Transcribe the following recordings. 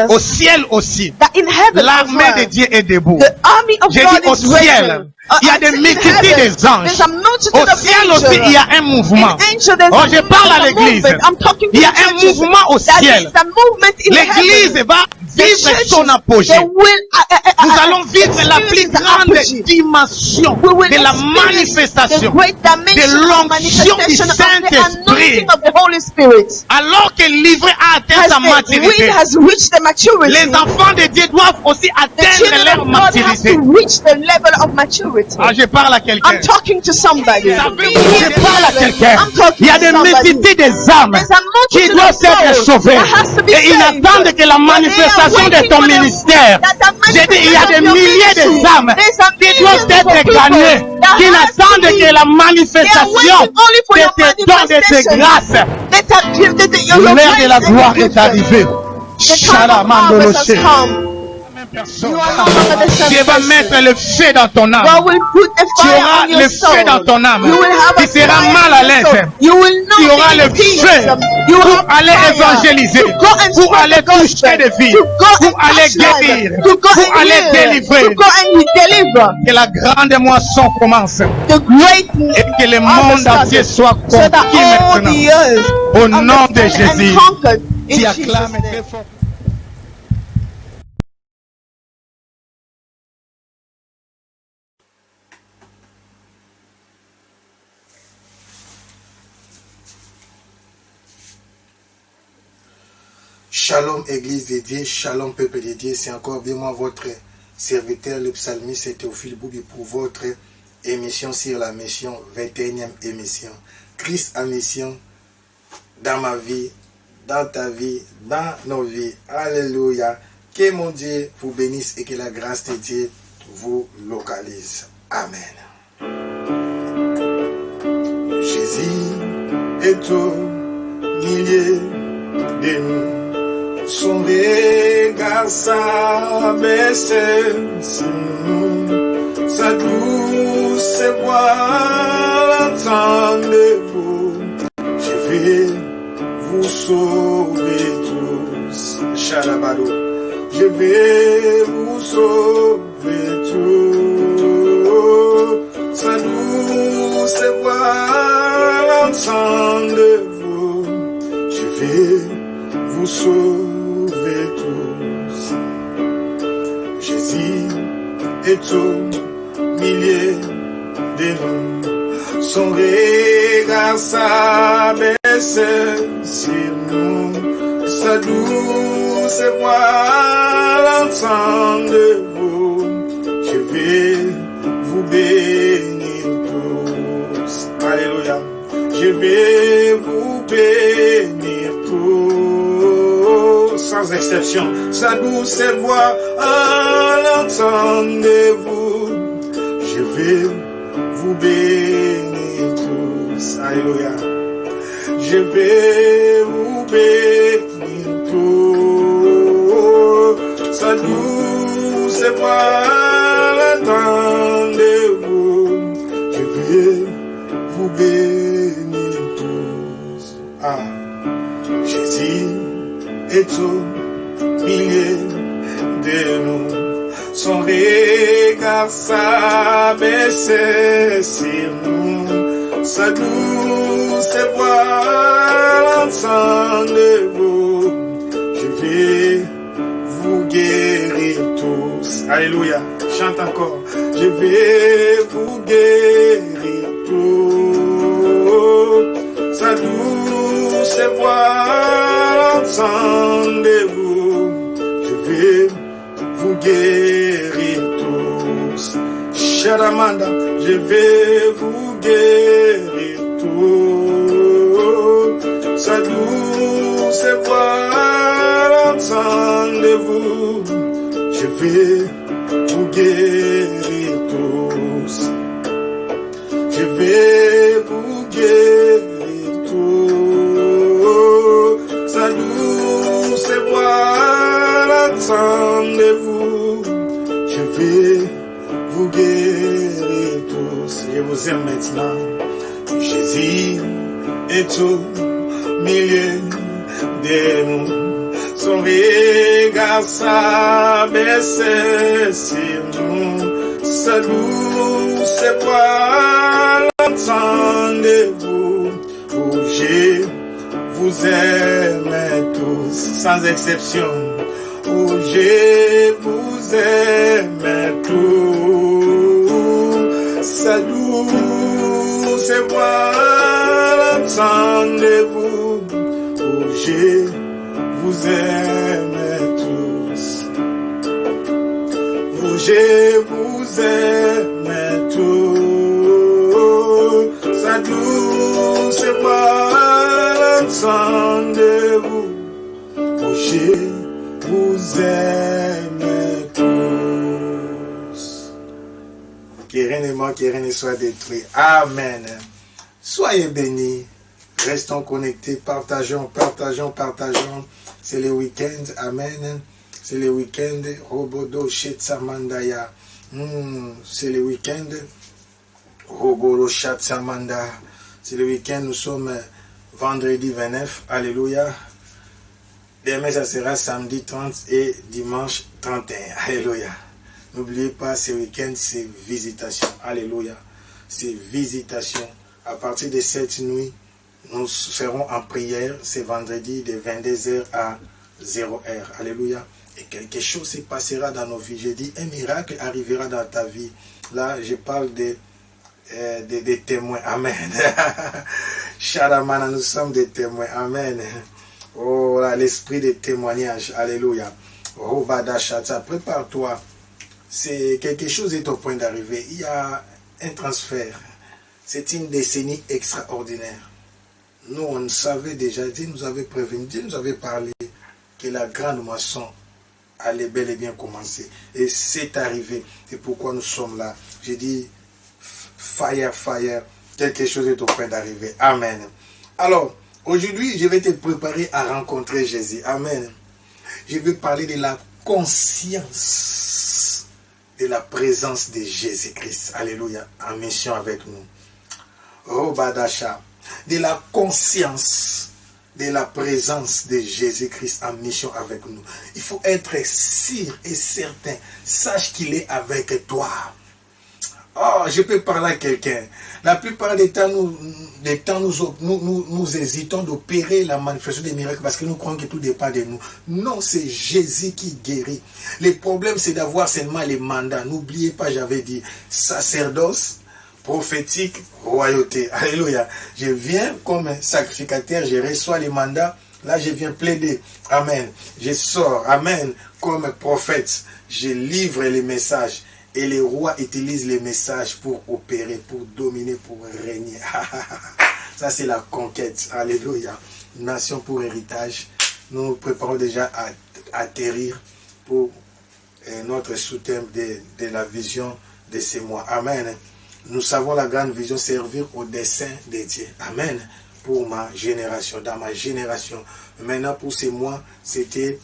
declares au ciel aussi, that in heaven l'armée de Dieu est debout. the army of J'ai God dit au is risen. ciel, il y a des multitudes des anges. There's a multitude Au of ciel angels. aussi, il y a un mouvement. Oh, je parle à l'église. Il y a un mouvement au ciel. L'église va vivre son apogée. Nous allons vivre la plus grande dimension de la manifestation de l'onction du Saint-Esprit. Alors que le livret a atteint sa maturité, les enfants de Dieu doivent aussi atteindre leur maturité. Ah, je parle à quelqu'un. I'm talking to somebody. Je parle à quelqu'un. Il y a des multitudes des âmes qui doivent être sauvées. Et ils attendent que la manifestation de ton ministère. J'ai dit, il y a des milliers de âmes qui doivent être gagnées, qui n'attendent que la manifestation de tes dons, de tes grâces. L'heure de la gloire est arrivée. Shalamandoloshe. Dieu va mettre le feu dans ton âme. Tu auras le feu dans ton âme. Tu seras mal à l'aise. Tu auras le feu pour aller évangéliser, pour aller toucher des vies, pour aller guérir, pour aller délivrer. Que la grande moisson commence et que le monde entier soit conquis maintenant. Au nom de Jésus, tu acclames très fort. Shalom Église de Dieu, Shalom Peuple de Dieu, c'est encore bien moi votre serviteur, le psalmiste Théophile Boubi pour votre émission sur la mission, 21e émission. Christ en mission dans ma vie, dans ta vie, dans nos vies. Alléluia. Que mon Dieu vous bénisse et que la grâce de Dieu vous localise. Amen. Jésus est au milieu de nous. Son regard s'abaisse sur nous, sa douce voix entendez-vous. Je vais vous sauver tous, Shalabado. Je vais vous sauver tous, sa douce voix entendez-vous. Je vais vous sauver. Jésus est au milieu de nous, son regard s'abaisse sur nous, sa douce voix entendez-vous. Je vais vous bénir tous, alléluia, je vais vous bénir tous, sans exception, sa douce voix entendez-vous. Je vais vous bénir tous, alléluia. Je vais vous bénir tous, sa douce voix entendez-vous. Je vais vous bénir tous. Ah, Jésus est au milieu de nous, son regard s'abaisse sur nous, sa douce voix entendez-vous. Je vais vous guérir tous, alléluia, chante encore. Je vais vous guérir tous, sa douce voix entendez-vous. Je vais vous guérir tous, Sharamanda. Je vais vous guérir tous, sa douce voix entendez-vous. Je vais vous guérir tous, je vais vous guérir tous, sa douce voix entendez-vous. Je vais vous guérir tous. Je vous aime maintenant. Jésus est au milieu de nous, son regard s'abaissait sur nous. Sa douce voix, entendez-vous, oh, je vous aime tous, sans exception. Oh, je vous aime tous. Sa douce voix, entendez-vous, oh, je vous aime tous. Oh, je vous aime tous. Sa douce voix, entendez-vous, oh, je vous aime tous. Que rien ne manque, que rien ne soit détruit. Amen. Soyez bénis. Restons connectés. Partageons. C'est le week-end. Amen. C'est le week-end. Robodo Shetsamandaya. C'est le week-end. Robodo Shetsamanda. C'est le week-end. Nous sommes vendredi 29. Alléluia. Demain, ça sera samedi 30 et dimanche 31. Alléluia. N'oubliez pas, ce week-end, c'est visitation. Alléluia. C'est visitation. À partir de cette nuit, nous serons en prière. C'est vendredi de 22h à 0h. Alléluia. Et quelque chose se passera dans nos vies. J'ai dit, un miracle arrivera dans ta vie. Là, je parle des témoins. Amen. Sharamana, nous sommes des témoins. Amen. Oh, l'esprit de témoignage. Alléluia. Oh, Badachata, prépare-toi. C'est quelque chose est au point d'arriver. Il y a un transfert. C'est une décennie extraordinaire. Nous, on savait déjà, Dieu nous avait prévenu, Dieu nous avait parlé que la grande moisson allait bel et bien commencer. Et c'est arrivé. Et pourquoi nous sommes là? J'ai dit, fire, quelque chose est au point d'arriver. Amen. Alors, aujourd'hui, je vais te préparer à rencontrer Jésus. Amen. Je vais parler de la conscience de la présence de Jésus-Christ. Alléluia. En mission avec nous. Robadasha. De la conscience de la présence de Jésus-Christ en mission avec nous. Il faut être sûr et certain. Sache qu'il est avec toi. Oh, je peux parler à quelqu'un. La plupart des temps, nous hésitons d'opérer la manifestation des miracles parce que nous croyons que tout dépend de nous. Non, c'est Jésus qui guérit. Le problème, c'est d'avoir seulement les mandats. N'oubliez pas, j'avais dit, sacerdoce, prophétique, royauté. Alléluia. Je viens comme sacrificateur, je reçois les mandats. Là, je viens plaider. Amen. Je sors. Amen. Comme prophète, je livre les messages. Et les rois utilisent les messages pour opérer, pour dominer, pour régner. Ça, c'est la conquête. Alléluia. Nation pour héritage. Nous nous préparons déjà à atterrir pour notre sous-thème de la vision de ces mois. Amen. Nous savons la grande vision, servir au dessein de Dieu. Amen. Pour ma génération, dans ma génération. Maintenant, pour ces mois, c'était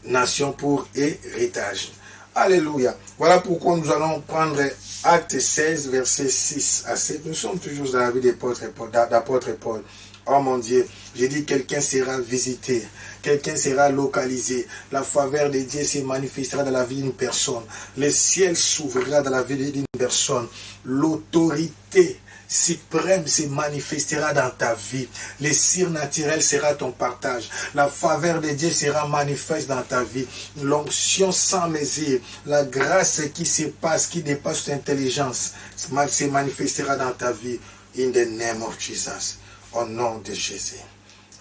nation pour héritage. Alléluia. Voilà pourquoi nous allons prendre Acte 16, verset 6 à 7. Nous sommes toujours dans la vie d'apôtre Paul. Oh mon Dieu, j'ai dit quelqu'un sera visité, quelqu'un sera localisé. La faveur de Dieu se manifestera dans la vie d'une personne. Le ciel s'ouvrira dans la vie d'une personne. L'autorité suprême se manifestera dans ta vie. Le surnaturel sera ton partage. La faveur de Dieu sera manifeste dans ta vie. L'onction sans mesure, la grâce qui se passe, qui dépasse ton intelligence, se manifestera dans ta vie. In the name of Jesus. Au nom de Jésus.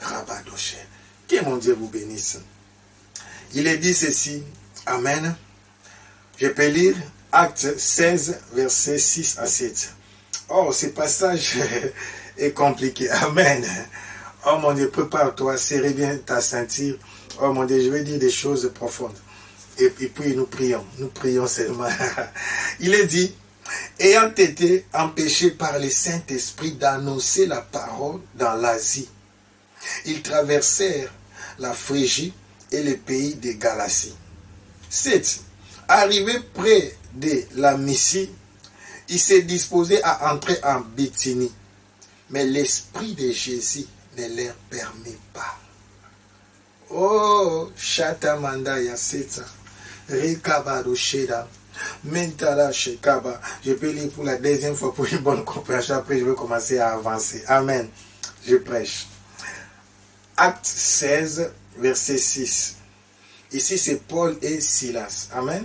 Rabadoché. Que mon Dieu vous bénisse. Il est dit ceci. Amen. Je peux lire Acte 16, verset 6 à 7. Oh, ce passage est compliqué. Amen. Oh mon Dieu, prépare-toi, serre bien ta ceinture. Oh mon Dieu, je vais dire des choses profondes. Et puis nous prions seulement. Il est dit, ayant été empêchés par le Saint-Esprit d'annoncer la parole dans l'Asie, ils traversèrent la Phrygie et le pays de Galatie. 7. Arrivés près de la Mysie, il s'est disposé à entrer en Bithynie. Mais l'Esprit de Jésus ne leur permet pas. Oh, Shatamanda Yaseta. Rekabado Sheda. Mentala Shekaba. Je peux lire pour la deuxième fois pour une bonne compréhension. Après, je vais commencer à avancer. Amen. Je prêche. Acte 16, verset 6. Ici, c'est Paul et Silas. Amen.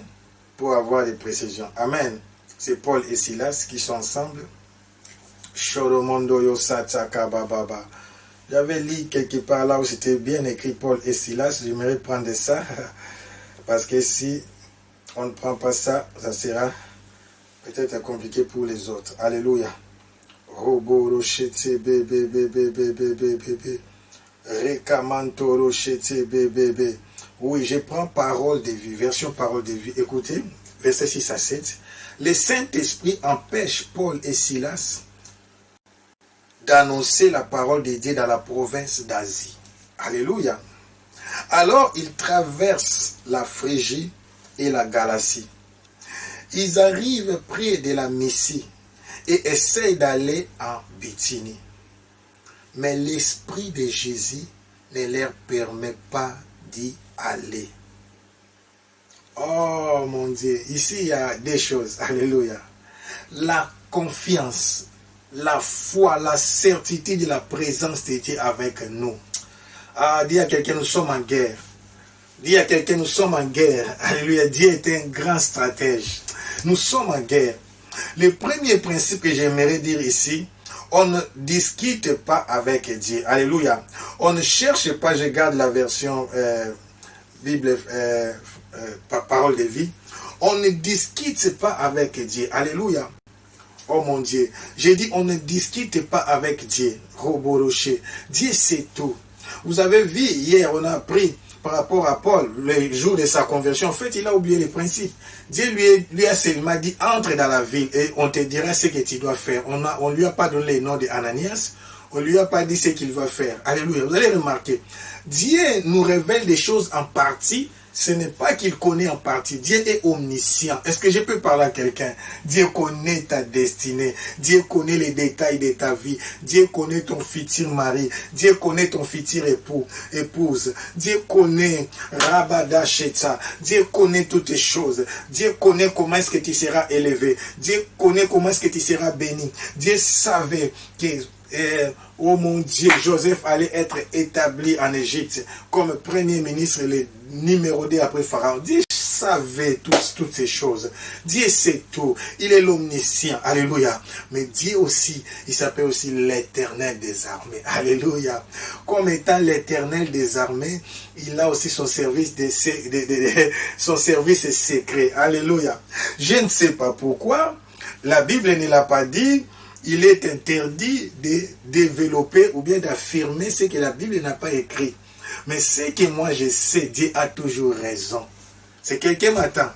Pour avoir des précisions. Amen. C'est Paul et Silas qui sont ensemble. Shoromondo Yosata Kabababa. J'avais lu quelque part là où c'était bien écrit Paul et Silas. J'aimerais prendre ça. Parce que si on ne prend pas ça, ça sera peut-être compliqué pour les autres. Alléluia. Robo Rochete bébé bébé bébé bébé. Rekamanto Rochete bébé. Oui, je prends parole de vie, version parole de vie. Écoutez, verset 6 à 7. Le Saint-Esprit empêche Paul et Silas d'annoncer la parole de Dieu dans la province d'Asie. Alléluia. Alors, ils traversent la Phrygie et la Galatie. Ils arrivent près de la Mysie et essayent d'aller en Bithynie. Mais l'Esprit de Jésus ne leur permet pas d'y aller. Oh mon Dieu, ici il y a des choses. Alléluia. La confiance, la foi, la certitude de la présence de Dieu avec nous. Ah, dis à quelqu'un, nous sommes en guerre. Dis à quelqu'un, nous sommes en guerre. Alléluia. Dieu est un grand stratège. Nous sommes en guerre. Le premier principe que j'aimerais dire ici, on ne discute pas avec Dieu. Alléluia. On ne cherche pas, je garde la version Bible, parole de vie. On ne discute pas avec Dieu. Alléluia. Oh mon Dieu. J'ai dit, on ne discute pas avec Dieu. Roboroché. Dieu sait tout. Vous avez vu, hier, on a appris par rapport à Paul, le jour de sa conversion. En fait, il a oublié les principes. Dieu lui a seulement dit, entre dans la ville et on te dira ce que tu dois faire. On ne lui a pas donné le nom d'Ananias. On ne lui a pas dit ce qu'il va faire. Alléluia. Vous allez remarquer. Dieu nous révèle des choses en partie. Ce n'est pas qu'il connaît en partie. Dieu est omniscient. Est-ce que je peux parler à quelqu'un? Dieu connaît ta destinée. Dieu connaît les détails de ta vie. Dieu connaît ton futur mari. Dieu connaît ton futur épouse. Dieu connaît Rabada Shetsa. Dieu connaît toutes les choses. Dieu connaît comment est-ce que tu seras élevé. Dieu connaît comment est-ce que tu seras béni. Dieu savait que oh mon Dieu, Joseph allait être établi en Égypte comme premier ministre, le numéro 2 après Pharaon. Dieu savait toutes ces choses. Dieu sait tout. Il est l'omniscient. Alléluia. Mais Dieu aussi, il s'appelle aussi l'Éternel des armées. Alléluia. Comme étant l'Éternel des armées, il a aussi son service, son service secret. Alléluia. Je ne sais pas pourquoi. La Bible ne l'a pas dit. Il est interdit de développer ou bien d'affirmer ce que la Bible n'a pas écrit. Mais ce que moi je sais, Dieu a toujours raison. C'est quelqu'un m'attend.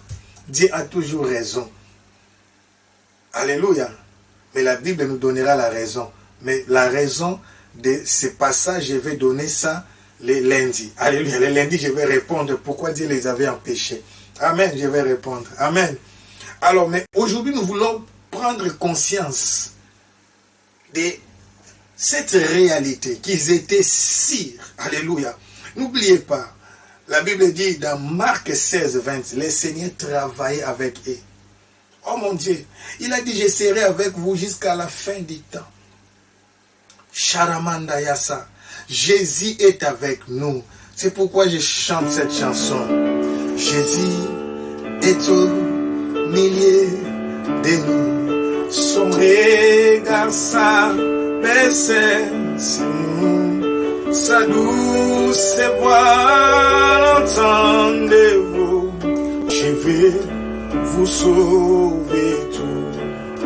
Dieu a toujours raison. Alléluia. Mais la Bible nous donnera la raison. Mais la raison de ce passage, je vais donner ça les lundis. Alléluia. Les lundis, je vais répondre pourquoi Dieu les avait empêchés. Amen. Je vais répondre. Amen. Alors, mais aujourd'hui, nous voulons prendre conscience de cette réalité qu'ils étaient sires. Alléluia. N'oubliez pas, la Bible dit dans Marc 16, 20, le Seigneur travaillait avec eux. Oh mon Dieu, il a dit, je serai avec vous jusqu'à la fin du temps. Sharamanda Yassa, Jésus est avec nous. C'est pourquoi je chante cette chanson. Jésus est au milieu de nous. Son regard s'abaissait sur nous, sa douce voix, entendez-vous, je vais vous sauver tout.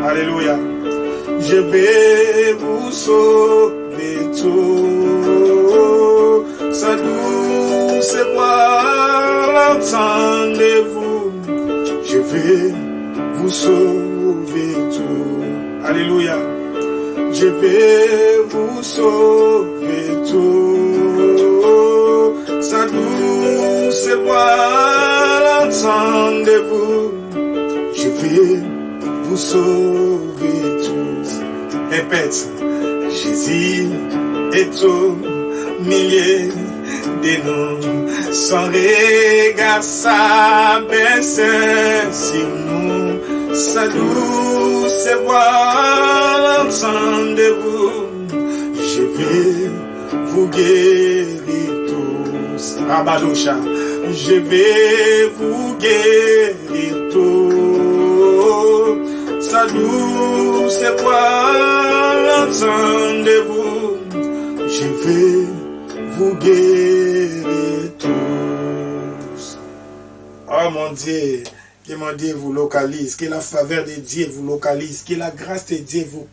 Alléluia. Je vais vous sauver tout. Sa douce voix, entendez-vous, je vais vous sauver tout. Alléluia. Je vais vous sauver tout. Sa douce voix, entendez-vous, je vais vous sauver tous. Répète. Jésus est au milieu de nous. Son regard s'abaisse sur nous. Sa douce voix l'ensemble de vous. Je vais vous guérir tous. Rabadoucha. Je vais vous guérir tous. Sa douce voix l'ensemble de vous. Je vais vous guérir tous. Oh mon Dieu, que mon Dieu vous localise, que la faveur de Dieu vous localise, que la grâce de Dieu vous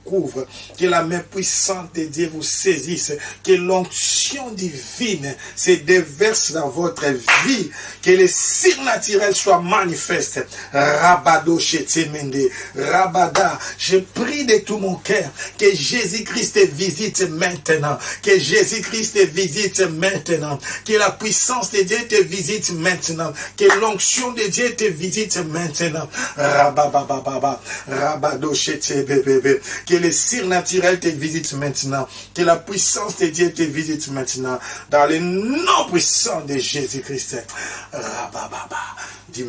couvre, que la main puissante de Dieu vous saisisse, que l'onction divine se déverse dans votre vie, que le surnaturel soit manifeste. Rabado Chetemende, Rabada, je prie de tout mon cœur que Jésus-Christ te visite maintenant, que Jésus-Christ te visite maintenant, que la puissance de Dieu te visite maintenant, que l'onction de Dieu te visite maintenant. Rabababa, Rabado Chetemende, que le surnaturel te visite maintenant, que la puissance de Dieu te visite maintenant, dans le nom puissant de Jésus-Christ. Dis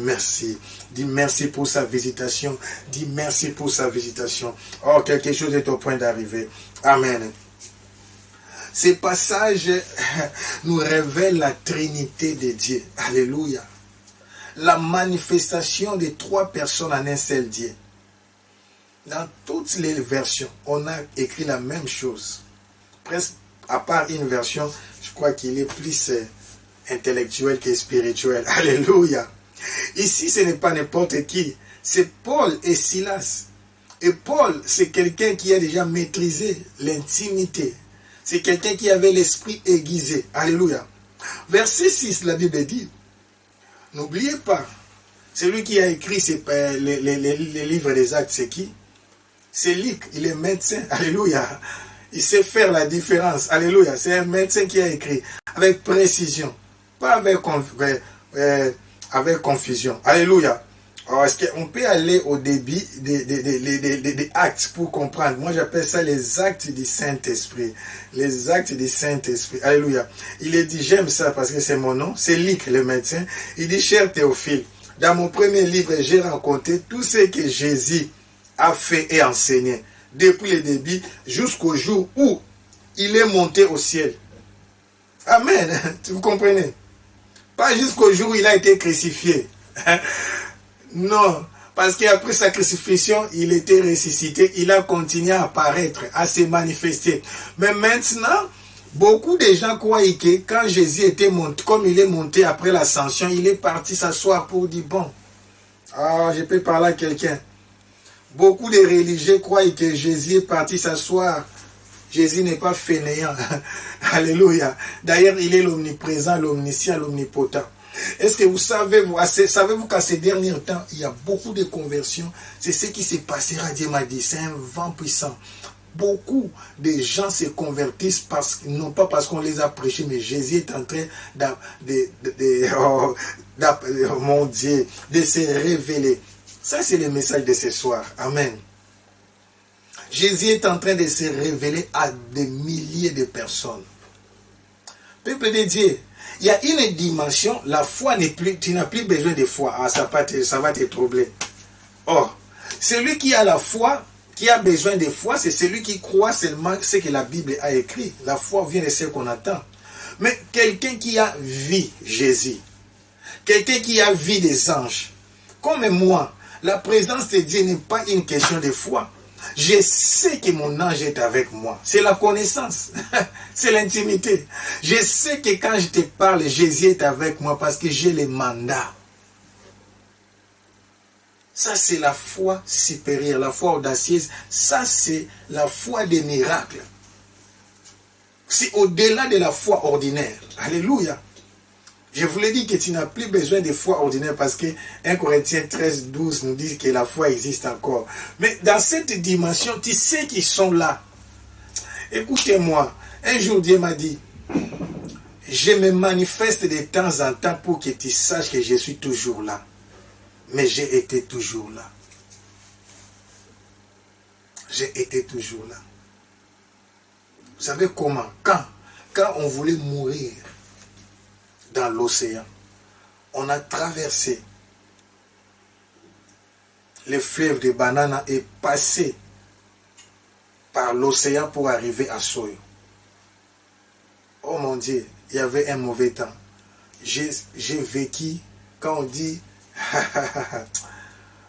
merci pour sa visitation, dis merci pour sa visitation. Oh, quelque chose est au point d'arriver. Amen. Ces passages nous révèlent la Trinité de Dieu. Alléluia. La manifestation de trois personnes en un seul Dieu. Dans toutes les versions, on a écrit la même chose. Presque, à part une version, je crois qu'il est plus intellectuel que spirituel. Alléluia. Ici, ce n'est pas n'importe qui. C'est Paul et Silas. Et Paul, c'est quelqu'un qui a déjà maîtrisé l'intimité. C'est quelqu'un qui avait l'esprit aiguisé. Alléluia. Verset 6, la Bible dit, n'oubliez pas, celui qui a écrit les livres des actes, c'est qui? C'est Luc, il est médecin, alléluia. Il sait faire la différence, alléluia. C'est un médecin qui a écrit avec précision, pas avec confusion, alléluia. Alors, est-ce qu'on peut aller au début des actes pour comprendre? Moi, j'appelle ça les actes du Saint-Esprit. Les actes du Saint-Esprit, alléluia. Il est dit, j'aime ça parce que c'est mon nom, c'est Luc, le médecin. Il dit, cher Théophile, dans mon premier livre, j'ai rencontré tout ce que Jésus a fait et enseigné, depuis le début jusqu'au jour où il est monté au ciel. Amen. Vous comprenez? Pas jusqu'au jour où il a été crucifié. Non, parce qu'après sa crucifixion, il était ressuscité, il a continué à apparaître, à se manifester. Mais maintenant, beaucoup de gens croient que quand Jésus était monté, comme il est monté après l'ascension, il est parti s'asseoir pour dire, bon, je peux parler à quelqu'un. Beaucoup de religieux croient que Jésus est parti s'asseoir. Jésus n'est pas fainéant. Alléluia. D'ailleurs, il est l'omniprésent, l'omniscient, l'omnipotent. Est-ce que savez-vous qu'à ces derniers temps, il y a beaucoup de conversions? C'est ce qui se passera, Dieu m'a dit. C'est un vent puissant. Beaucoup de gens se convertissent, non pas parce qu'on les a prêchés, mais Jésus est en train mon Dieu, de se révéler. Ça, c'est le message de ce soir. Amen. Jésus est en train de se révéler à des milliers de personnes. Peuple de Dieu, il y a une dimension, la foi n'est plus, tu n'as plus besoin de foi. Ah, ça va te troubler. Or, celui qui a la foi, qui a besoin de foi, c'est celui qui croit seulement ce que la Bible a écrit. La foi vient de ce qu'on attend. Mais quelqu'un qui a vu Jésus, quelqu'un qui a vu des anges, comme moi, la présence de Dieu n'est pas une question de foi. Je sais que mon ange est avec moi. C'est la connaissance. C'est l'intimité. Je sais que quand je te parle, Jésus est avec moi parce que j'ai le mandat. Ça, c'est la foi supérieure, la foi audacieuse. Ça, c'est la foi des miracles. C'est au-delà de la foi ordinaire. Alléluia. Je vous l'ai dit que tu n'as plus besoin de foi ordinaire parce que 1 Corinthiens 13, 12 nous dit que la foi existe encore. Mais dans cette dimension, tu sais qu'ils sont là. Écoutez-moi, un jour Dieu m'a dit, je me manifeste de temps en temps pour que tu saches que je suis toujours là. Mais j'ai été toujours là. J'ai été toujours là. Vous savez comment? Quand? Quand on voulait mourir dans l'océan, on a traversé le fleuve de Banana et passé par l'océan pour arriver à Soyo. Oh mon Dieu, il y avait un mauvais temps. J'ai vécu, quand on dit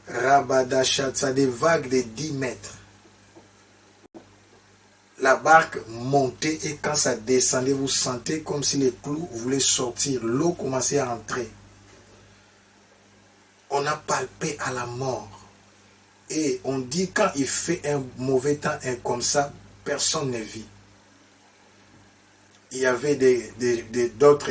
Rabadachat, ça des vagues de 10 mètres. La barque montait et quand ça descendait, vous sentez comme si les clous voulaient sortir. L'eau commençait à entrer. On a palpé à la mort. Et on dit quand il fait un mauvais temps comme ça, personne ne vit. Il y avait d'autres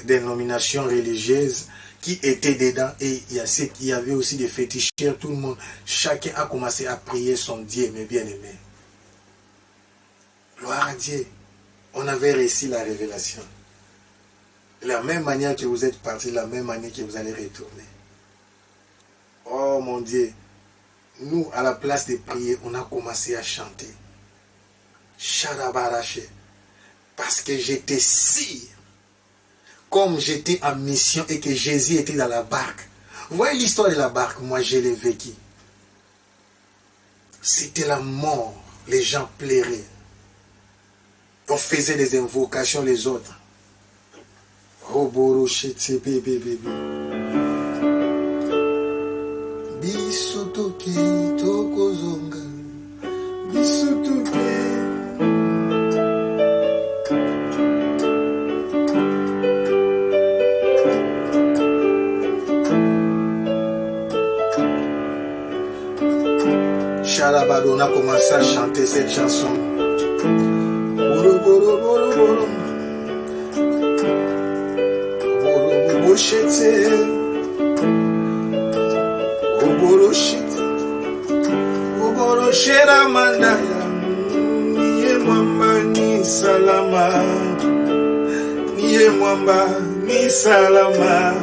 dénominations religieuses qui étaient dedans et il y avait aussi des féticheurs, tout le monde. Chacun a commencé à prier son Dieu, mes bien-aimés. Gloire à Dieu. On avait réussi la révélation. De la même manière que vous êtes partis, de la même manière que vous allez retourner. Oh mon Dieu. Nous, à la place de prier, on a commencé à chanter. Chadabaraché. Parce que j'étais sûr, comme j'étais en mission et que Jésus était dans la barque. Vous voyez l'histoire de la barque, moi je l'ai vécu. C'était la mort, les gens pleuraient. On faisait des invocations les autres. Roboroché, bébé. Bisotoke, tokozonga. Bisotoke. Chalabado, on a commencé à chanter cette chanson. Boro, boro, boro, boro. Boro, boro, chete. Boro, chete. Boro, chera mandaya. Niye mwamba ni salama. Niye mwamba ni salama.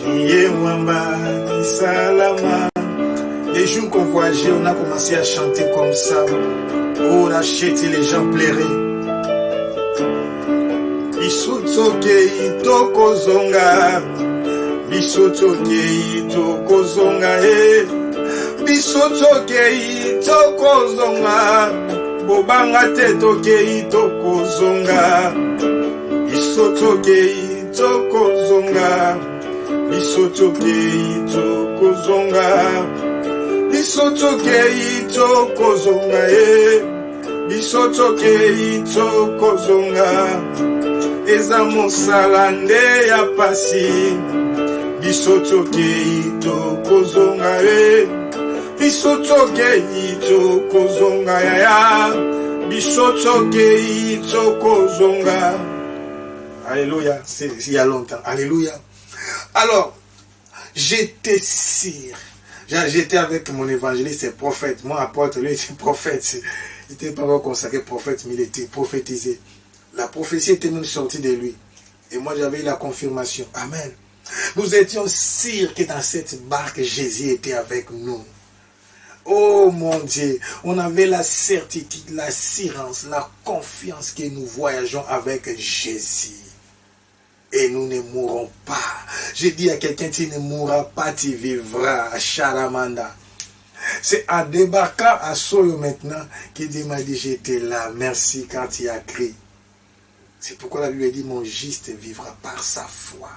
Niye mwamba ni salama. Les jours qu'on voyageait, on a commencé à chanter comme ça. Oh, rachète, les gens pleuraient. Bisotokei tokozonga. Bisotokei tokozonga. Bisotokei tokozonga. Bobanga te tokei tokozonga. Bisotokei tokozonga. Bisotokei tokozonga. Bisotokei tokozonga Bisotokei tokozonga Eza mosala nde ya pasi Bisotokei tokozonga Bisotokei tokozonga ya Bisotokei tokozonga. Alléluia, c'est il y a longtemps. Alléluia. Alors, j'étais sûr. J'étais avec mon évangéliste et prophète. Mon apôtre, lui, était prophète. Il n'était pas encore consacré prophète, mais il était prophétisé. La prophétie était même sortie de lui. Et moi, j'avais eu la confirmation. Amen. Nous étions sûrs que dans cette barque, Jésus était avec nous. Oh mon Dieu, on avait la certitude, l'assurance, la confiance que nous voyageons avec Jésus. Et nous ne mourrons pas. Je dis à quelqu'un, tu ne mourras pas, tu vivras. Charamanda. C'est en débarquant à Soyo maintenant que Dieu m'a dit, j'étais là. Merci quand tu as crié. C'est pourquoi la Bible dit, mon juste vivra par sa foi.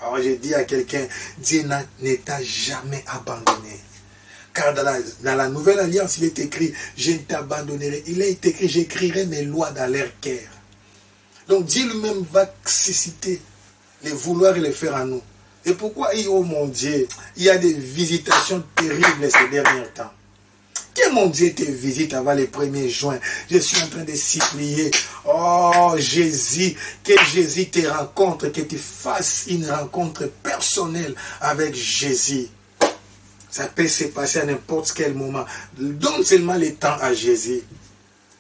Alors je dis à quelqu'un, Dieu ne t'a jamais abandonné. Car dans la nouvelle alliance, il est écrit, je ne t'abandonnerai. Il est écrit, j'écrirai mes lois dans leur cœur. Donc Dieu lui-même va susciter les vouloir et les faire en nous. Et pourquoi, oh mon Dieu, il y a des visitations terribles ces derniers temps. Que mon Dieu te visite avant le 1er juin. Je suis en train de supplier. Oh Jésus, que Jésus te rencontre, que tu fasses une rencontre personnelle avec Jésus. Ça peut se passer à n'importe quel moment. Donne seulement le temps à Jésus.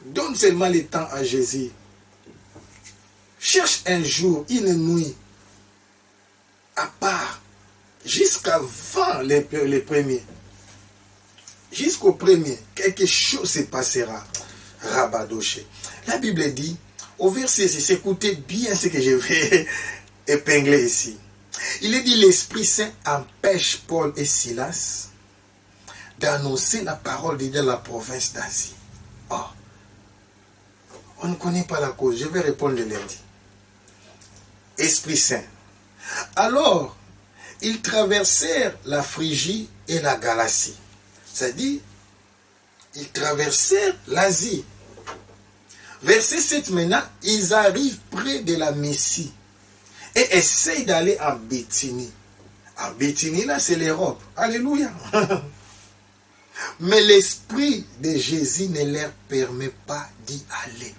Donne seulement le temps à Jésus. Cherche un jour, une nuit, à part, jusqu'avant les premiers. Jusqu'au premier, quelque chose se passera. Rabadoché. La Bible dit, au verset 6, écoutez bien ce que je vais épingler ici. Il est dit, l'Esprit Saint empêche Paul et Silas d'annoncer la parole de Dieu dans la province d'Asie. Oh, on ne connaît pas la cause. Je vais répondre le lundi. Esprit Saint. Alors, ils traversèrent la Phrygie et la Galatie. C'est-à-dire, ils traversèrent l'Asie. Verset 7 maintenant, ils arrivent près de la Messie et essayent d'aller en Bithynie. En Bithynie, là, c'est l'Europe. Alléluia. Mais l'Esprit de Jésus ne leur permet pas d'y aller.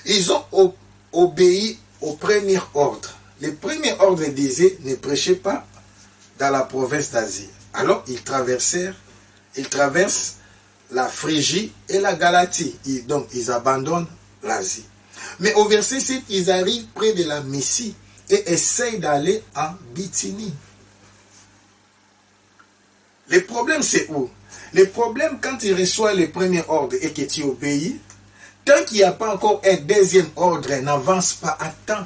Ils ont obéi au premier ordre. Le premier ordre disait, ne prêchez pas dans la province d'Asie. Alors, ils traversent la Phrygie et la Galatie. Donc, ils abandonnent l'Asie. Mais au verset 7, ils arrivent près de la Messie et essayent d'aller en Bithynie. Le problème, c'est où? Le problème, quand tu reçois le premier ordre et que tu obéis, tant qu'il n'y a pas encore un deuxième ordre, n'avance pas à temps.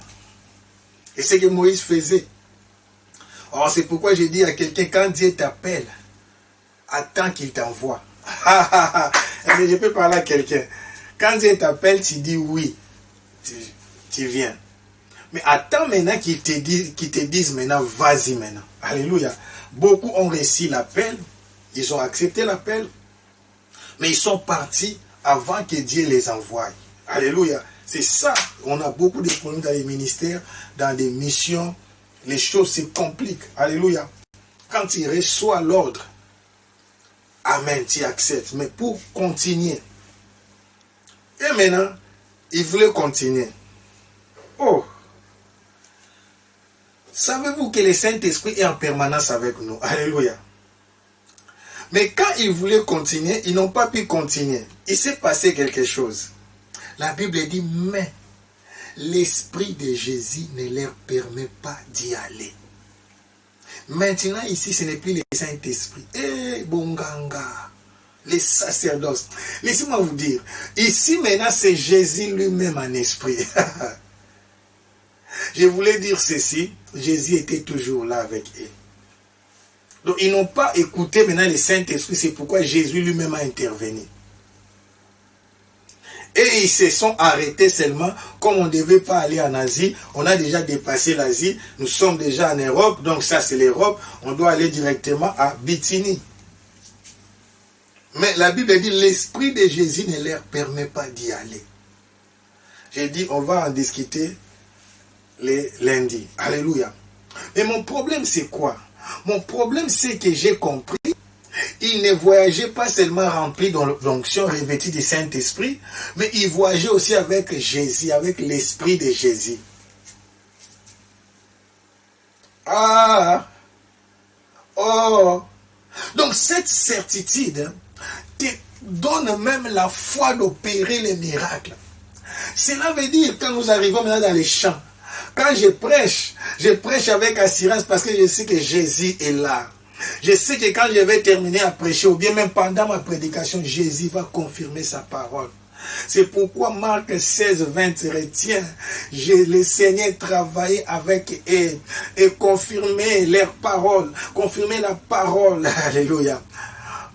Et c'est ce que Moïse faisait. Or, c'est pourquoi j'ai dit à quelqu'un, quand Dieu t'appelle, attends qu'il t'envoie. Je peux parler à quelqu'un. Quand Dieu t'appelle, tu dis oui. Tu viens. Mais attends maintenant qu'il te dise maintenant, vas-y maintenant. Alléluia. Beaucoup ont reçu l'appel, ils ont accepté l'appel, mais ils sont partis avant que Dieu les envoie. Alléluia. C'est ça. On a beaucoup de problèmes dans les ministères, dans des missions. Les choses se compliquent. Alléluia. Quand tu reçois l'ordre, amen, tu acceptes. Mais pour continuer. Et maintenant, ils voulaient continuer. Oh! Savez-vous que le Saint-Esprit est en permanence avec nous? Alléluia. Mais quand ils voulaient continuer, ils n'ont pas pu continuer. Il s'est passé quelque chose. La Bible dit, mais l'Esprit de Jésus ne leur permet pas d'y aller. Maintenant, ici, ce n'est plus le Saint-Esprit. Eh, Bonganga, les sacerdoces. Laissez-moi vous dire, ici, maintenant, c'est Jésus lui-même en esprit. Je voulais dire ceci, Jésus était toujours là avec eux. Donc, ils n'ont pas écouté maintenant le Saint-Esprit, c'est pourquoi Jésus lui-même a intervenu. Et ils se sont arrêtés seulement, comme on ne devait pas aller en Asie, on a déjà dépassé l'Asie, nous sommes déjà en Europe, donc ça c'est l'Europe, on doit aller directement à Bithynie. Mais la Bible dit, l'Esprit de Jésus ne leur permet pas d'y aller. J'ai dit, on va en discuter les lundis. Alléluia. Mais mon problème c'est quoi? Mon problème c'est que j'ai compris, ils ne voyageaient pas seulement remplis dans l'onction revêtue du Saint-Esprit, mais ils voyageaient aussi avec Jésus, avec l'Esprit de Jésus. Ah! Oh! Donc cette certitude te donne même la foi d'opérer les miracles. Cela veut dire, quand nous arrivons maintenant dans les champs, quand je prêche avec assurance parce que je sais que Jésus est là. Je sais que quand je vais terminer à prêcher, ou bien même pendant ma prédication, Jésus va confirmer sa parole. C'est pourquoi Marc 16, 20 retient, le Seigneur travaillait avec eux et confirmait leur parole, confirmait la parole, alléluia,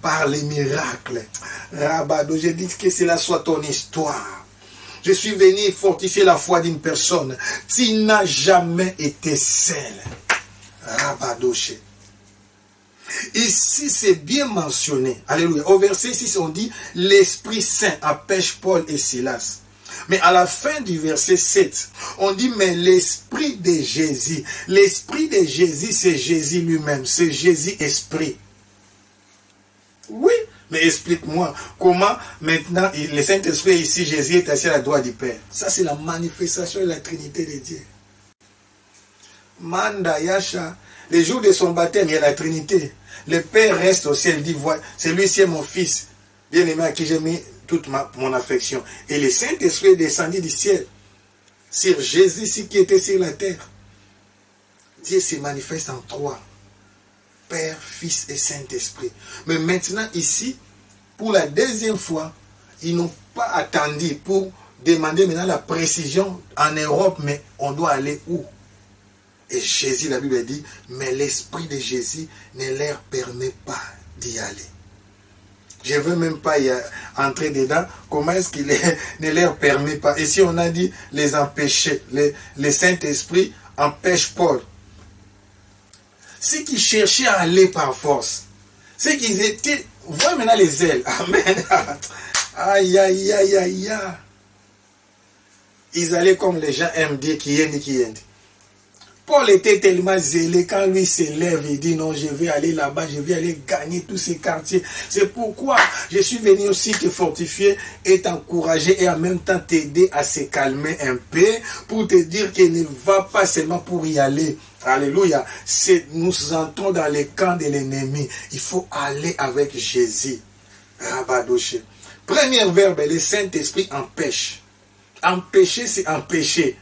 par les miracles. Rabado, je dis que cela soit ton histoire. Je suis venu fortifier la foi d'une personne. Tu n'as jamais été seul. Rabadoche. Ici, c'est bien mentionné. Alléluia. Au verset 6, on dit, l'Esprit Saint empêche Paul et Silas. Mais à la fin du verset 7, on dit, mais l'Esprit de Jésus. L'Esprit de Jésus, c'est Jésus lui-même. C'est Jésus Esprit. Oui. Mais explique-moi, comment maintenant le Saint-Esprit est ici, Jésus est assis à la droite du Père. Ça, c'est la manifestation de la Trinité de Dieu. Manda Yasha, les jours de son baptême, il y a la Trinité. Le Père reste au ciel, dit, celui-ci est mon Fils, bien-aimé à qui j'ai mis toute mon affection. Et le Saint-Esprit est descendu du ciel sur Jésus qui était sur la terre. Dieu se manifeste en trois. Père, Fils et Saint-Esprit. Mais maintenant, ici, pour la deuxième fois, ils n'ont pas attendu pour demander maintenant la précision en Europe, mais on doit aller où? Et Jésus, la Bible dit, mais l'esprit de Jésus ne leur permet pas d'y aller. Je ne veux même pas y entrer dedans. Comment est-ce qu'il ne leur permet pas? Et si on a dit les empêcher, le Saint-Esprit empêche Paul. Ceux qui cherchaient à aller par force, ceux qui étaient, voyez maintenant les ailes. Amen. Aïe, aïe, aïe, aïe, aïe. Ils allaient comme les gens aiment dire qui est. Paul était tellement zélé, quand lui s'élève, il dit non, je vais aller là-bas, je vais aller gagner tous ces quartiers. C'est pourquoi je suis venu aussi te fortifier et t'encourager et en même temps t'aider à se calmer un peu pour te dire qu'il ne va pas seulement pour y aller. Alléluia. Nous entrons dans les camps de l'ennemi. Il faut aller avec Jésus. Rabadoche. Premier verbe, le Saint-Esprit empêche. Empêcher, c'est empêcher.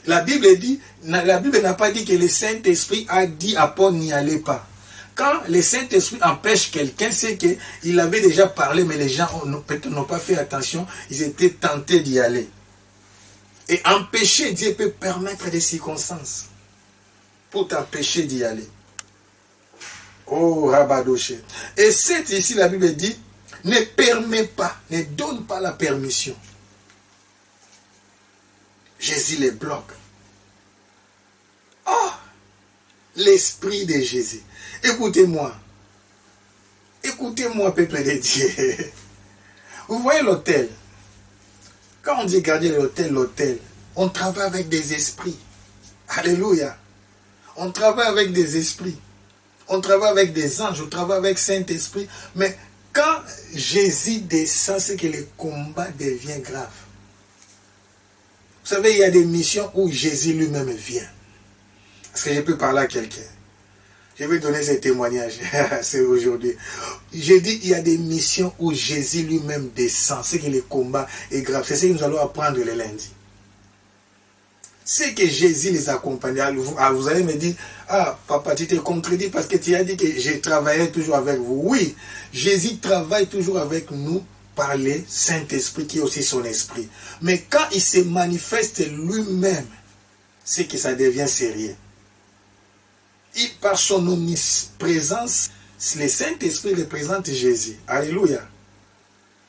La Bible dit, la Bible n'a pas dit que le Saint-Esprit a dit à Paul n'y allez pas. Quand le Saint-Esprit empêche quelqu'un, c'est qu'il avait déjà parlé, mais les gens peut-être n'ont pas fait attention, ils étaient tentés d'y aller. Et empêcher, Dieu peut permettre des circonstances pour t'empêcher d'y aller. Oh, Rabadoché. Et c'est ici, la Bible dit, ne permet pas, ne donne pas la permission. Jésus les bloque. Oh, l'esprit de Jésus. Écoutez-moi. Écoutez-moi, peuple de Dieu. Vous voyez l'autel. Quand on dit garder l'autel, on travaille avec des esprits. Alléluia. On travaille avec des esprits. On travaille avec des anges, on travaille avec Saint-Esprit. Mais quand Jésus descend, c'est que le combat devient grave. Vous savez, il y a des missions où Jésus lui-même vient. Est-ce que je peux parler à quelqu'un? Je vais donner ce témoignage. C'est aujourd'hui. J'ai dit, il y a des missions où Jésus lui-même descend. C'est que le combat est grave. C'est ce que nous allons apprendre le lundi. C'est que Jésus les accompagne. Vous allez me dire, ah, papa, tu t'es contredit parce que tu as dit que je travaillais toujours avec vous. Oui, Jésus travaille toujours avec nous par le Saint-Esprit qui est aussi son esprit. Mais quand il se manifeste lui-même, c'est que ça devient sérieux. Par son omniprésence, le Saint-Esprit représente Jésus. Alléluia.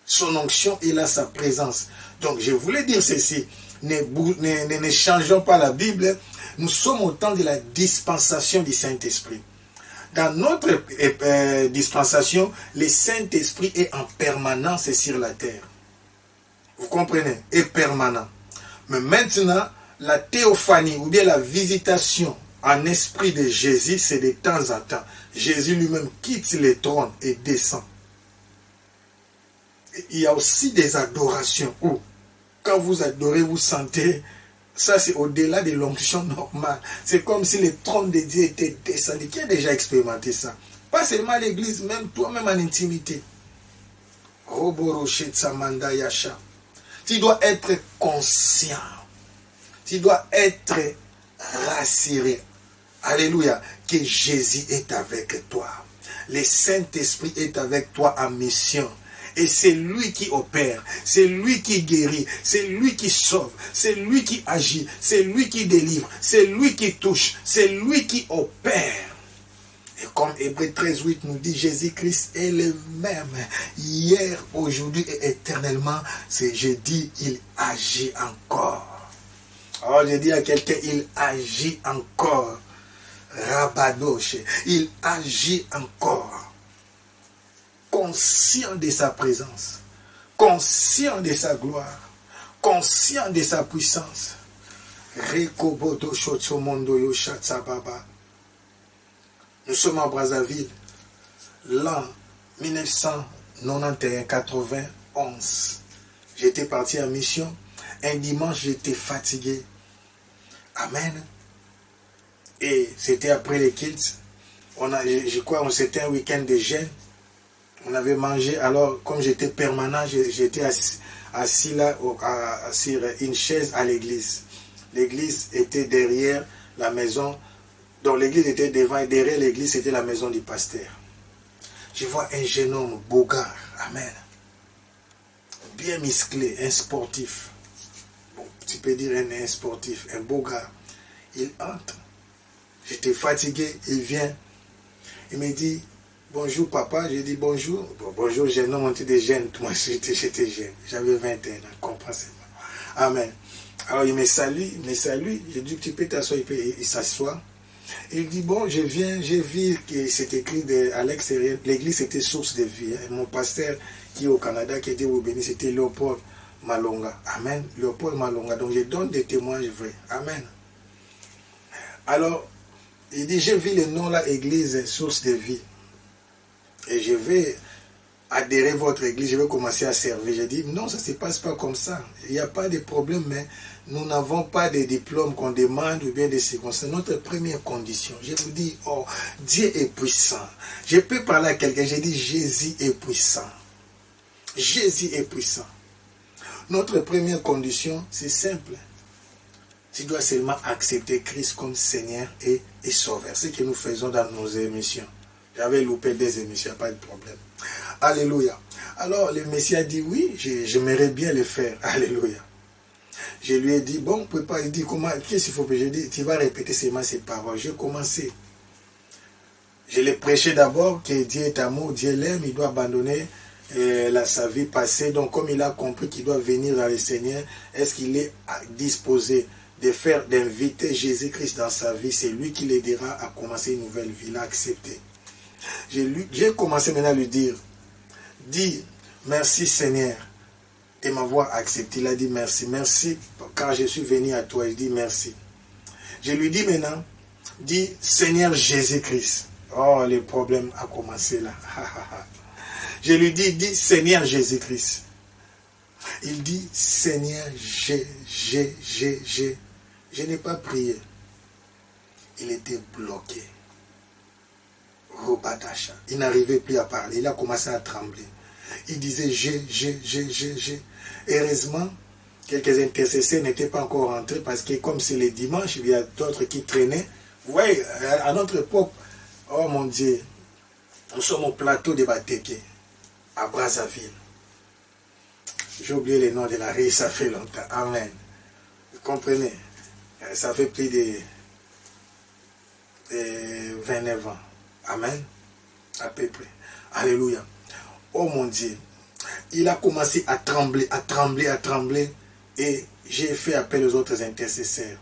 Son onction est là, sa présence. Donc, je voulais dire ceci. Ne changeons pas la Bible. Nous sommes au temps de la dispensation du Saint-Esprit. Dans notre dispensation, le Saint-Esprit est en permanence sur la terre. Vous comprenez? Est permanent. Mais maintenant, la théophanie ou bien la visitation en esprit de Jésus, c'est de temps en temps. Jésus lui-même quitte le trône et descend. Et il y a aussi des adorations où, quand vous adorez, vous sentez... Ça, c'est au-delà de l'onction normale. C'est comme si le trône de Dieu était descendu. Qui a déjà expérimenté ça? Pas seulement l'église, même toi-même en intimité. Tu dois être conscient. Tu dois être rassuré. Alléluia. Que Jésus est avec toi. Le Saint-Esprit est avec toi en mission. Et c'est lui qui opère, c'est lui qui guérit, c'est lui qui sauve, c'est lui qui agit, c'est lui qui délivre, c'est lui qui touche, c'est lui qui opère. Et comme Hébreux 13:8 nous dit, Jésus-Christ est le même, hier, aujourd'hui et éternellement. Je dis, il agit encore. Alors je dis à quelqu'un, il agit encore. Rabadoche, il agit encore. Conscient de sa présence, conscient de sa gloire, conscient de sa puissance. Nous sommes à Brazzaville, l'an 1991-91. J'étais parti en mission. Un dimanche, j'étais fatigué. Amen. Et c'était après les kilts. Je crois que c'était un week-end de jeûne. On avait mangé, alors comme j'étais permanent, j'étais assis là sur une chaise à l'église. L'église était derrière la maison, donc l'église était devant et derrière l'église c'était la maison du pasteur. Je vois un jeune homme, beau gars, amen. bien musclé, un sportif. Bon, tu peux dire un sportif, un beau gars. Il entre. J'étais fatigué, il vient. Il me dit, bonjour papa. J'ai dit bonjour. Bon, bonjour, j'ai non monté des jeunes. Moi, j'étais jeune. J'avais 21 ans, comprenez-moi. Amen. Alors il me salue. J'ai dit, tu peux t'asseoir, il s'assoit. Il dit, bon, je viens, j'ai vu que c'est écrit à l'extérieur, l'église était source de vie. Hein. Mon pasteur qui est au Canada, qui était au Bénin, c'était Léopold Malonga. Amen. Léopold Malonga. Donc je donne des témoignages vrais. Amen. Alors, il dit, j'ai vu le nom là, église source de vie. Et je vais adhérer à votre église, je vais commencer à servir. J'ai dit, non, ça ne se passe pas comme ça. Il n'y a pas de problème, mais nous n'avons pas de diplômes qu'on demande ou bien des circonstances. Notre première condition, je vous dis, oh, Dieu est puissant. Je peux parler à quelqu'un, j'ai dit, Jésus est puissant. Jésus est puissant. Notre première condition, c'est simple. Tu dois seulement accepter Christ comme Seigneur et Sauveur. Ce que nous faisons dans nos émissions. J'avais loupé des émissions, pas de problème. Alléluia. Alors, le Messie a dit, oui, j'aimerais bien le faire. Alléluia. Je lui ai dit, bon, papa, il dit, comment, qu'est-ce qu'il faut que je dise? Tu vas répéter seulement ces paroles. J'ai commencé. Je l'ai prêché d'abord que Dieu est amour, Dieu l'aime, il doit abandonner sa vie passée. Donc, comme il a compris qu'il doit venir dans le Seigneur, est-ce qu'il est disposé d'inviter Jésus-Christ dans sa vie? C'est lui qui l'aidera à commencer une nouvelle vie. Il a accepté. J'ai commencé maintenant à lui dire, dis merci Seigneur de m'avoir accepté. Il a dit merci, merci quand je suis venu à toi. Il dit merci. Je lui dis maintenant, dis Seigneur Jésus-Christ. Oh, le problème a commencé là. Je lui dis Seigneur Jésus-Christ. Il dit Seigneur je n'ai pas prié. Il était bloqué. Il n'arrivait plus à parler. Il a commencé à trembler. Il disait j'ai. Heureusement, quelques intercesseurs n'étaient pas encore rentrés parce que comme c'est le dimanche, il y a d'autres qui traînaient. Vous voyez, à notre époque, oh mon Dieu, nous sommes au plateau de Bateke, à Brazzaville. J'ai oublié le nom de la rue, ça fait longtemps. Amen. Vous comprenez? Ça fait plus de 29 ans. Amen. À peu près. Alléluia. Oh mon Dieu. Il a commencé à trembler, à trembler, à trembler. Et j'ai fait appel aux autres intercesseurs.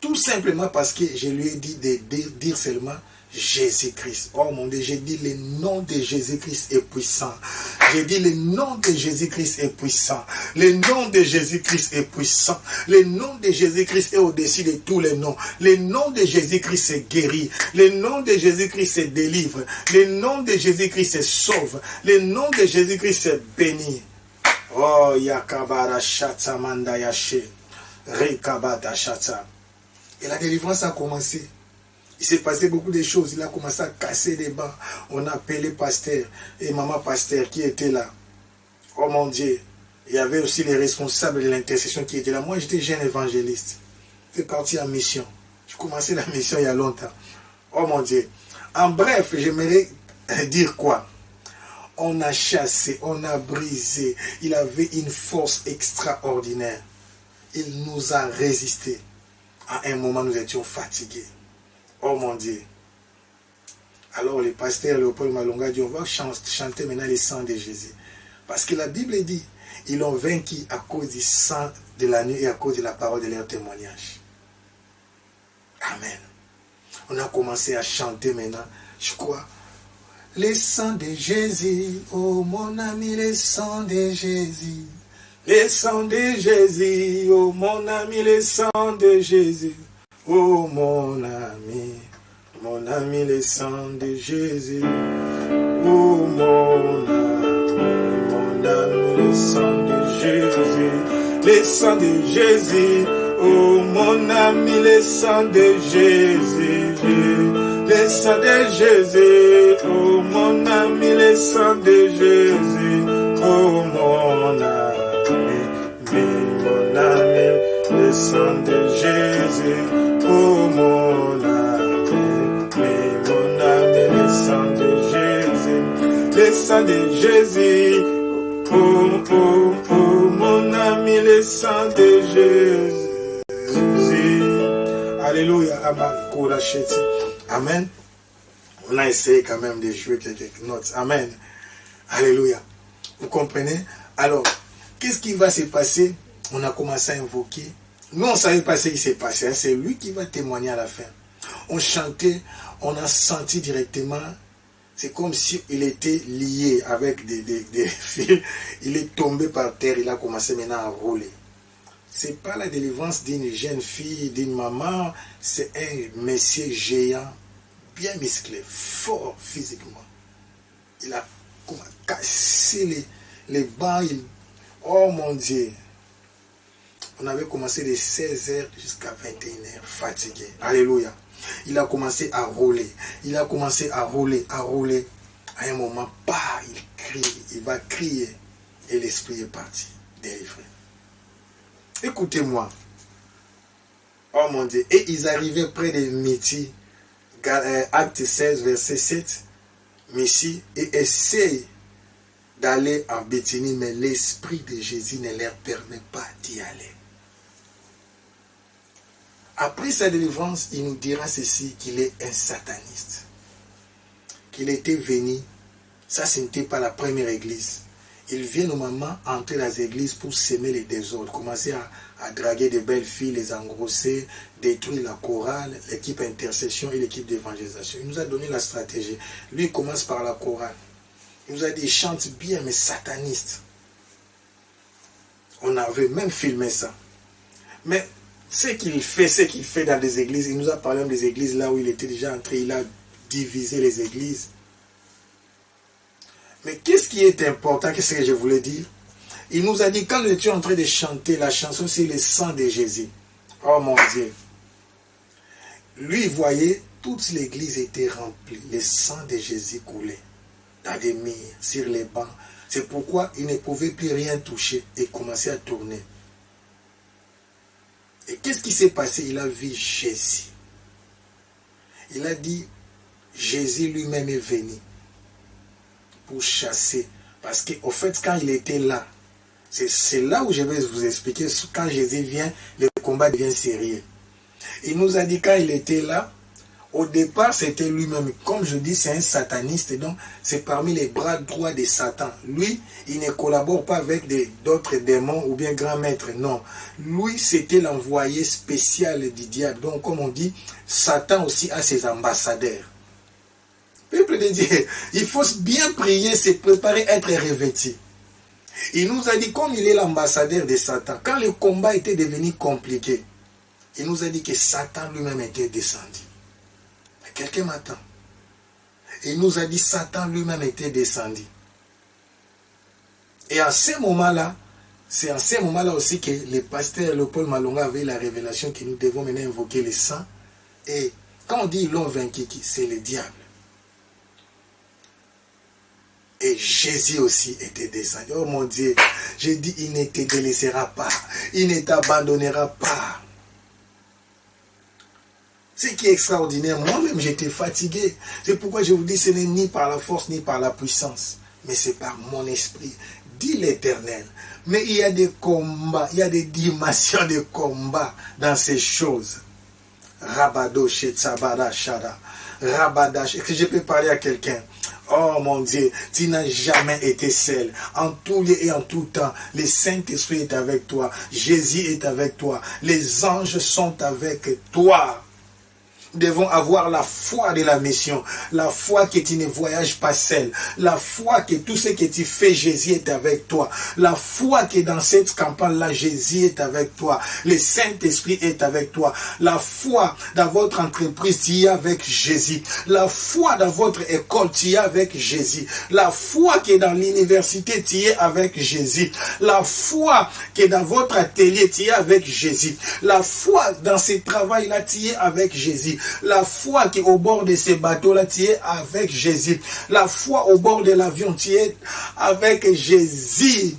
Tout simplement parce que je lui ai dit de dire seulement Jésus-Christ. Oh mon Dieu, j'ai dit le nom de Jésus-Christ est puissant. J'ai dit le nom de Jésus-Christ est puissant. Le nom de Jésus-Christ est puissant. Le nom de Jésus-Christ est au-dessus de tous les noms. Le nom de Jésus-Christ est guéri. Le nom de Jésus-Christ est délivre. Le nom de Jésus-Christ est sauve. Le nom de Jésus-Christ est béni. Oh, yakabara shata manda yashe. Rekabata shata. Et la délivrance a commencé. Il s'est passé beaucoup de choses. Il a commencé à casser des bancs. On a appelé pasteur et maman pasteur qui était là. Oh mon Dieu. Il y avait aussi les responsables de l'intercession qui étaient là. Moi, j'étais jeune évangéliste. J'étais parti en mission. J'ai commencé la mission il y a longtemps. Oh mon Dieu. En bref, j'aimerais dire quoi? On a chassé, on a brisé. Il avait une force extraordinaire. Il nous a résisté. À un moment, nous étions fatigués. Oh mon Dieu. Alors le pasteur Léopold Malonga dit, on va chanter maintenant le sang de Jésus. Parce que la Bible dit, ils l'ont vaincu à cause du sang de la nuit et à cause de la parole de leur témoignage. Amen. On a commencé à chanter maintenant, je crois. Le sang de Jésus, oh mon ami, le sang de Jésus. Le sang de Jésus, oh mon ami, le sang de Jésus. Oh mon ami, le sang de Jésus. Oh mon ami, le sang de Jésus. Le sang de Jésus, oh mon ami, le sang de Jésus. Le sang de Jésus, oh mon ami, le sang de Jésus. Oh mon ami, le sang de Jésus. Oh mon ami, le sang de Jésus. Le sang de Jésus. Oh, oh. le sang de Jésus. Alléluia. Amen. On a essayé quand même de jouer quelques notes. Amen. Alléluia. Vous comprenez? Alors, qu'est-ce qui va se passer? On a commencé à invoquer. Nous, on ne savait pas ce qui s'est passé. C'est lui qui va témoigner à la fin. On chantait, on a senti directement. C'est comme si il était lié avec des fils. Il est tombé par terre. Il a commencé maintenant à rouler. Ce n'est pas la délivrance d'une jeune fille, d'une maman. C'est un monsieur géant, bien musclé, fort physiquement. Il a cassé les bancs. Oh mon Dieu! On avait commencé de 16h jusqu'à 21h, fatigué. Alléluia. Il a commencé à rouler. Il a commencé à rouler, à rouler. À un moment, bah, il crie, il va crier. Et l'esprit est parti, délivré. Écoutez-moi. Oh mon Dieu. Et ils arrivaient près de Métis, acte 16, verset 7. Messie, et essaye d'aller en Béthanie, mais l'esprit de Jésus ne leur permet pas d'y aller. Après sa délivrance, il nous dira ceci, qu'il est un sataniste. Qu'il était venu, ça ce n'était pas la première église. Il vient normalement entrer dans les églises pour semer les désordres, commencer à draguer de belles filles, les engrosser, détruire la chorale, l'équipe intercession et l'équipe d'évangélisation. Il nous a donné la stratégie. Lui, il commence par la chorale. Il nous a dit, il chante bien, mais sataniste. On avait même filmé ça. Mais ce qu'il fait dans des églises, il nous a parlé des églises là où il était déjà entré, il a divisé les églises. Mais qu'est-ce qui est important, qu'est-ce que je voulais dire? Il nous a dit, quand nous étions en train de chanter la chanson sur le sang de Jésus, oh mon Dieu, lui, il voyait, toute l'église était remplie, le sang de Jésus coulait dans des murs, sur les bancs. C'est pourquoi il ne pouvait plus rien toucher et commençait à tourner. Et qu'est-ce qui s'est passé? Il a vu Jésus. Il a dit, Jésus lui-même est venu pour chasser. Parce qu'au fait, quand il était là, c'est là où je vais vous expliquer, quand Jésus vient, le combat devient sérieux. Il nous a dit, quand il était là, au départ, c'était lui-même. Comme je dis, c'est un sataniste, donc c'est parmi les bras droits de Satan. Lui, il ne collabore pas avec d'autres démons ou bien grands maîtres, non. Lui, c'était l'envoyé spécial du diable. Donc, comme on dit, Satan aussi a ses ambassadeurs. Peuple de Dieu, il faut bien prier, se préparer, être revêtu. Il nous a dit, comme il est l'ambassadeur de Satan, quand le combat était devenu compliqué, il nous a dit que Satan lui-même était descendu. Quelqu'un m'attend. Il nous a dit Satan lui-même était descendu. Et à ce moment-là, c'est à ce moment-là aussi que le pasteur Léopold Malonga avait la révélation que nous devons maintenant invoquer le sang. Et quand on dit ils l'ont vaincu, c'est le diable. Et Jésus aussi était descendu. Oh mon Dieu, j'ai dit il ne te délaissera pas. Il ne t'abandonnera pas. Ce qui est extraordinaire, moi-même j'étais fatigué. C'est pourquoi je vous dis, ce n'est ni par la force ni par la puissance, mais c'est par mon esprit, dit l'Éternel. Mais il y a des combats, il y a des dimensions de combat dans ces choses. Rabado Shetsabada Shada. Rabadash. Est-ce que je peux parler à quelqu'un? Oh mon Dieu, tu n'as jamais été seul. En tout lieu et en tout temps, le Saint-Esprit est avec toi. Jésus est avec toi. Les anges sont avec toi. Nous devons avoir la foi de la mission, la foi que tu ne voyages pas seul, la foi que tout ce que tu fais, Jésus est avec toi, la foi que dans cette campagne-là, Jésus est avec toi, le Saint-Esprit est avec toi, la foi dans votre entreprise, tu es avec Jésus, la foi dans votre école, tu es avec Jésus, la foi que dans l'université, tu es avec Jésus, la foi que dans votre atelier, tu es avec Jésus, la foi dans ce travail-là, tu es avec Jésus, la foi qui est au bord de ces bateaux-là, tu es avec Jésus. La foi au bord de l'avion, tu es avec Jésus.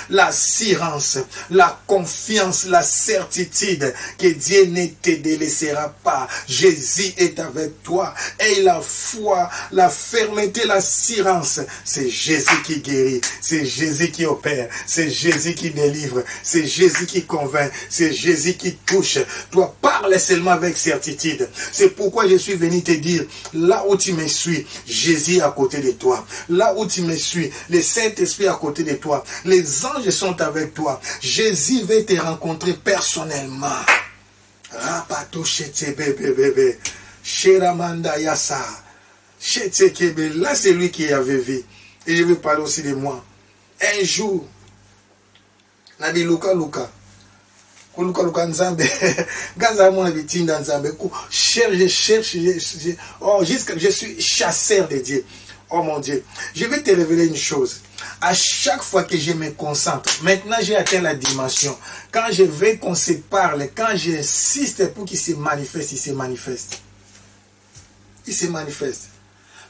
L'assurance, la confiance, la certitude que Dieu ne te délaissera pas. Jésus est avec toi. Et la foi, la fermeté, l'assurance, c'est Jésus qui guérit, c'est Jésus qui opère, c'est Jésus qui délivre, c'est Jésus qui convainc, c'est Jésus qui touche. Toi, parle seulement avec certitude. C'est pourquoi je suis venu te dire, là où tu me suis, Jésus est à côté de toi. Là où tu me suis, le Saint-Esprit est à côté de toi. Les anges sont avec toi. Jésus va te rencontrer personnellement. Rapato chete bébé. Sheramanda yasa. Chete kebe. Là, c'est lui qui avait vu. Et je vais parler aussi de moi. Un jour, Nabi Luka. Luka Nzambe. Gaza mon habitin Nzambe. Je cherche. Oh, jusqu'à je suis chasseur de Dieu. Oh mon Dieu, je vais te révéler une chose. À chaque fois que je me concentre, maintenant j'ai atteint la dimension. Quand je veux qu'on se parle, quand j'insiste pour qu'il se manifeste, il se manifeste. Il se manifeste.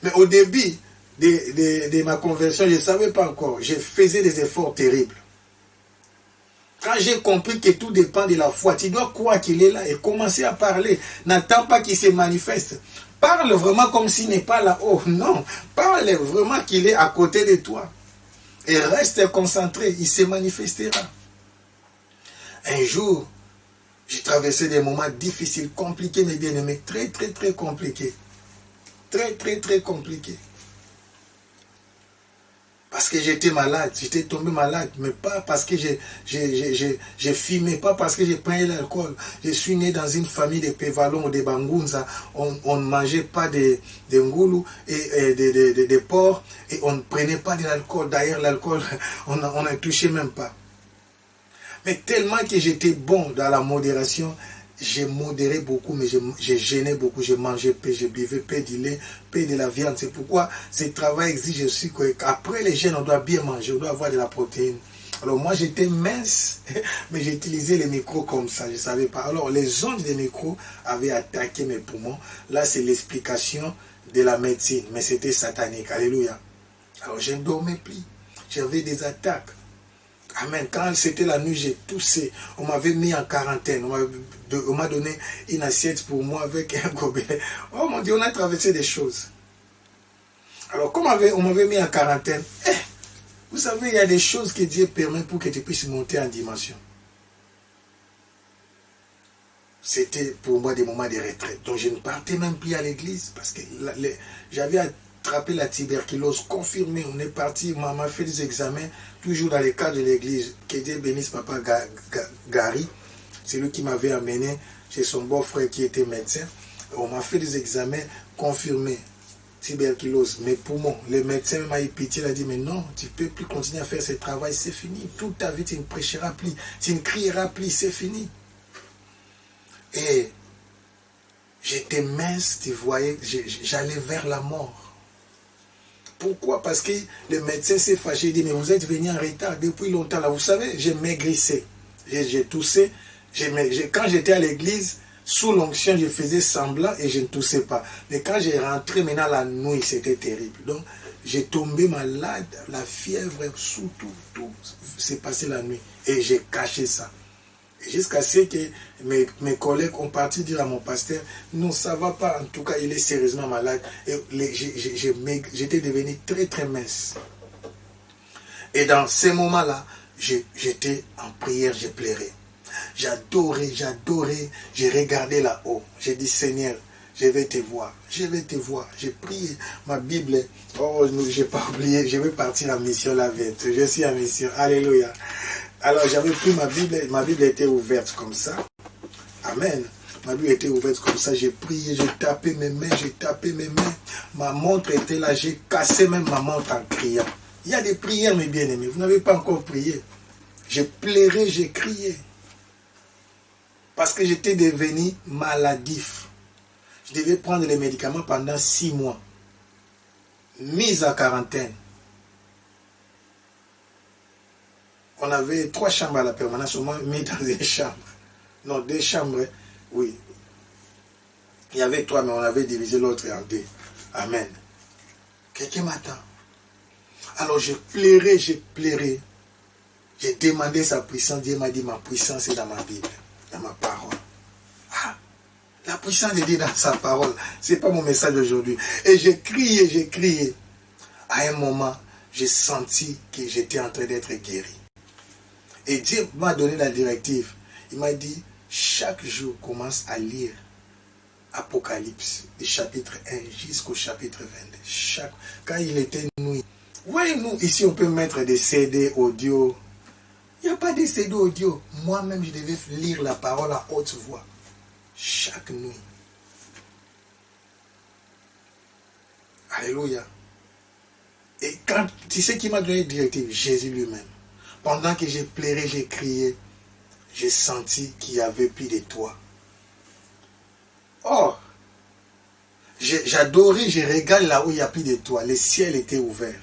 Mais au début de ma conversion, je ne savais pas encore. Je faisais des efforts terribles. Quand j'ai compris que tout dépend de la foi, tu dois croire qu'il est là et commencer à parler. N'attends pas qu'il se manifeste. Parle vraiment comme s'il n'est pas là-haut. Non, parle vraiment qu'il est à côté de toi. Et reste concentré, il se manifestera. Un jour, j'ai traversé des moments difficiles, compliqués, mes bien-aimés, très compliqués. Très compliqués. Parce que j'étais malade, j'étais tombé malade, mais pas parce que j'ai fumé, pas parce que j'ai pris l'alcool. Je suis né dans une famille de Pévalon ou de Bangunza. On ne mangeait pas de ngoulou et de porc et on ne prenait pas de l'alcool. D'ailleurs, l'alcool, on ne touchait même pas. Mais tellement que j'étais bon dans la modération, j'ai modéré beaucoup, mais j'ai gêné beaucoup. Je mangeais peu, je buvais peu du lait, peu de la viande. C'est pourquoi ce travail exige aussi qu'après les jeûnes, on doit bien manger, on doit avoir de la protéine. Alors moi, j'étais mince, mais j'utilisais les micros comme ça, je ne savais pas. Alors les ondes des micros avaient attaqué mes poumons. Là, c'est l'explication de la médecine, mais c'était satanique. Alléluia. Alors je ne dormais plus. J'avais des attaques. Amen. Quand c'était la nuit, j'ai toussé. On m'avait mis en quarantaine. On m'a donné une assiette pour moi avec un gobelet. Oh mon Dieu, on a traversé des choses. Alors, comme on m'avait mis en quarantaine, vous savez, il y a des choses que Dieu permet pour que tu puisses monter en dimension. C'était pour moi des moments de retraite. Donc, je ne partais même plus à l'église parce que j'avais attrapé la tuberculose confirmée. On est parti, maman fait des examens, toujours dans les cadres de l'église. Que Dieu bénisse papa Gary. C'est lui qui m'avait amené chez son beau-frère qui était médecin. On m'a fait des examens confirmés. Tuberculose, mes poumons. Le médecin m'a eu pitié, il a dit, mais non, tu ne peux plus continuer à faire ce travail, c'est fini. Toute ta vie, tu ne prêcheras plus, tu ne crieras plus, c'est fini. Et j'étais mince, tu voyais, j'allais vers la mort. Pourquoi? Parce que le médecin s'est fâché, il dit, mais vous êtes venu en retard depuis longtemps. Là, vous savez, j'ai maigrissé, j'ai toussé. Quand j'étais à l'église, sous l'onction, je faisais semblant et je ne toussais pas. Mais quand j'ai rentré maintenant la nuit, c'était terrible. Donc, j'ai tombé malade, la fièvre, sous tout s'est passé la nuit. Et j'ai caché ça. Jusqu'à ce que mes collègues ont parti dire à mon pasteur, non, ça ne va pas, en tout cas, il est sérieusement malade. Et j'étais devenu très mince. Et dans ces moments-là, j'étais en prière, j'ai pleuré. J'adorais, j'ai regardé là-haut. J'ai dit, Seigneur, je vais te voir. J'ai prié ma Bible. Oh, je n'ai pas oublié, je vais partir en mission la veille. Je suis en mission. Alléluia. Alors, j'avais pris ma Bible était ouverte comme ça. Amen. Ma Bible était ouverte comme ça. J'ai prié, j'ai tapé mes mains. Ma montre était là. J'ai cassé même ma montre en criant. Il y a des prières, mes bien-aimés. Vous n'avez pas encore prié. J'ai pleuré, j'ai crié. Parce que j'étais devenu maladif. Je devais prendre les médicaments pendant 6 mois. Mise en quarantaine. On avait 3 chambres à la permanence. On m'a mis dans une chambre. Non, 2 chambres. Oui. Il y avait 3, mais on avait divisé l'autre en 2. Amen. Quelqu'un m'attend. Alors j'ai pleuré, j'ai pleuré. J'ai demandé sa puissance. Dieu m'a dit, ma puissance est dans ma Bible, dans ma parole. Ah, la puissance de Dieu dans sa parole. Ce n'est pas mon message aujourd'hui. Et j'ai crié, j'ai crié. À un moment, j'ai senti que j'étais en train d'être guéri. Et Dieu m'a donné la directive. Il m'a dit, chaque jour, commence à lire Apocalypse, du chapitre 1 jusqu'au chapitre 22. Quand il était nuit. Oui, nous, ici, on peut mettre des CD audio. Il n'y a pas de CD audio. Moi-même, je devais lire la parole à haute voix. Chaque nuit. Alléluia. Et quand, tu sais qui m'a donné une directive? Jésus lui-même. Pendant que j'ai pleuré, j'ai crié, j'ai senti qu'il n'y avait plus de toi. Oh, j'adorais, je regarde là où il n'y a plus de toi. Le ciel était ouvert.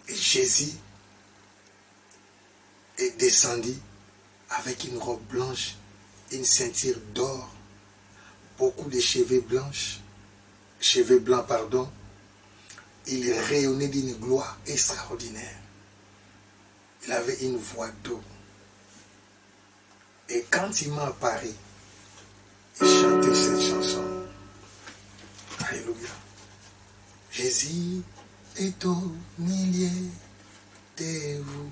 Et Jésus est descendu avec une robe blanche, une ceinture d'or, beaucoup de cheveux blancs, pardon. Il rayonnait d'une gloire extraordinaire. Il avait une voix d'eau. Et quand il m'a apparu, il chantait cette chanson. Alléluia. Jésus est au milieu de vous.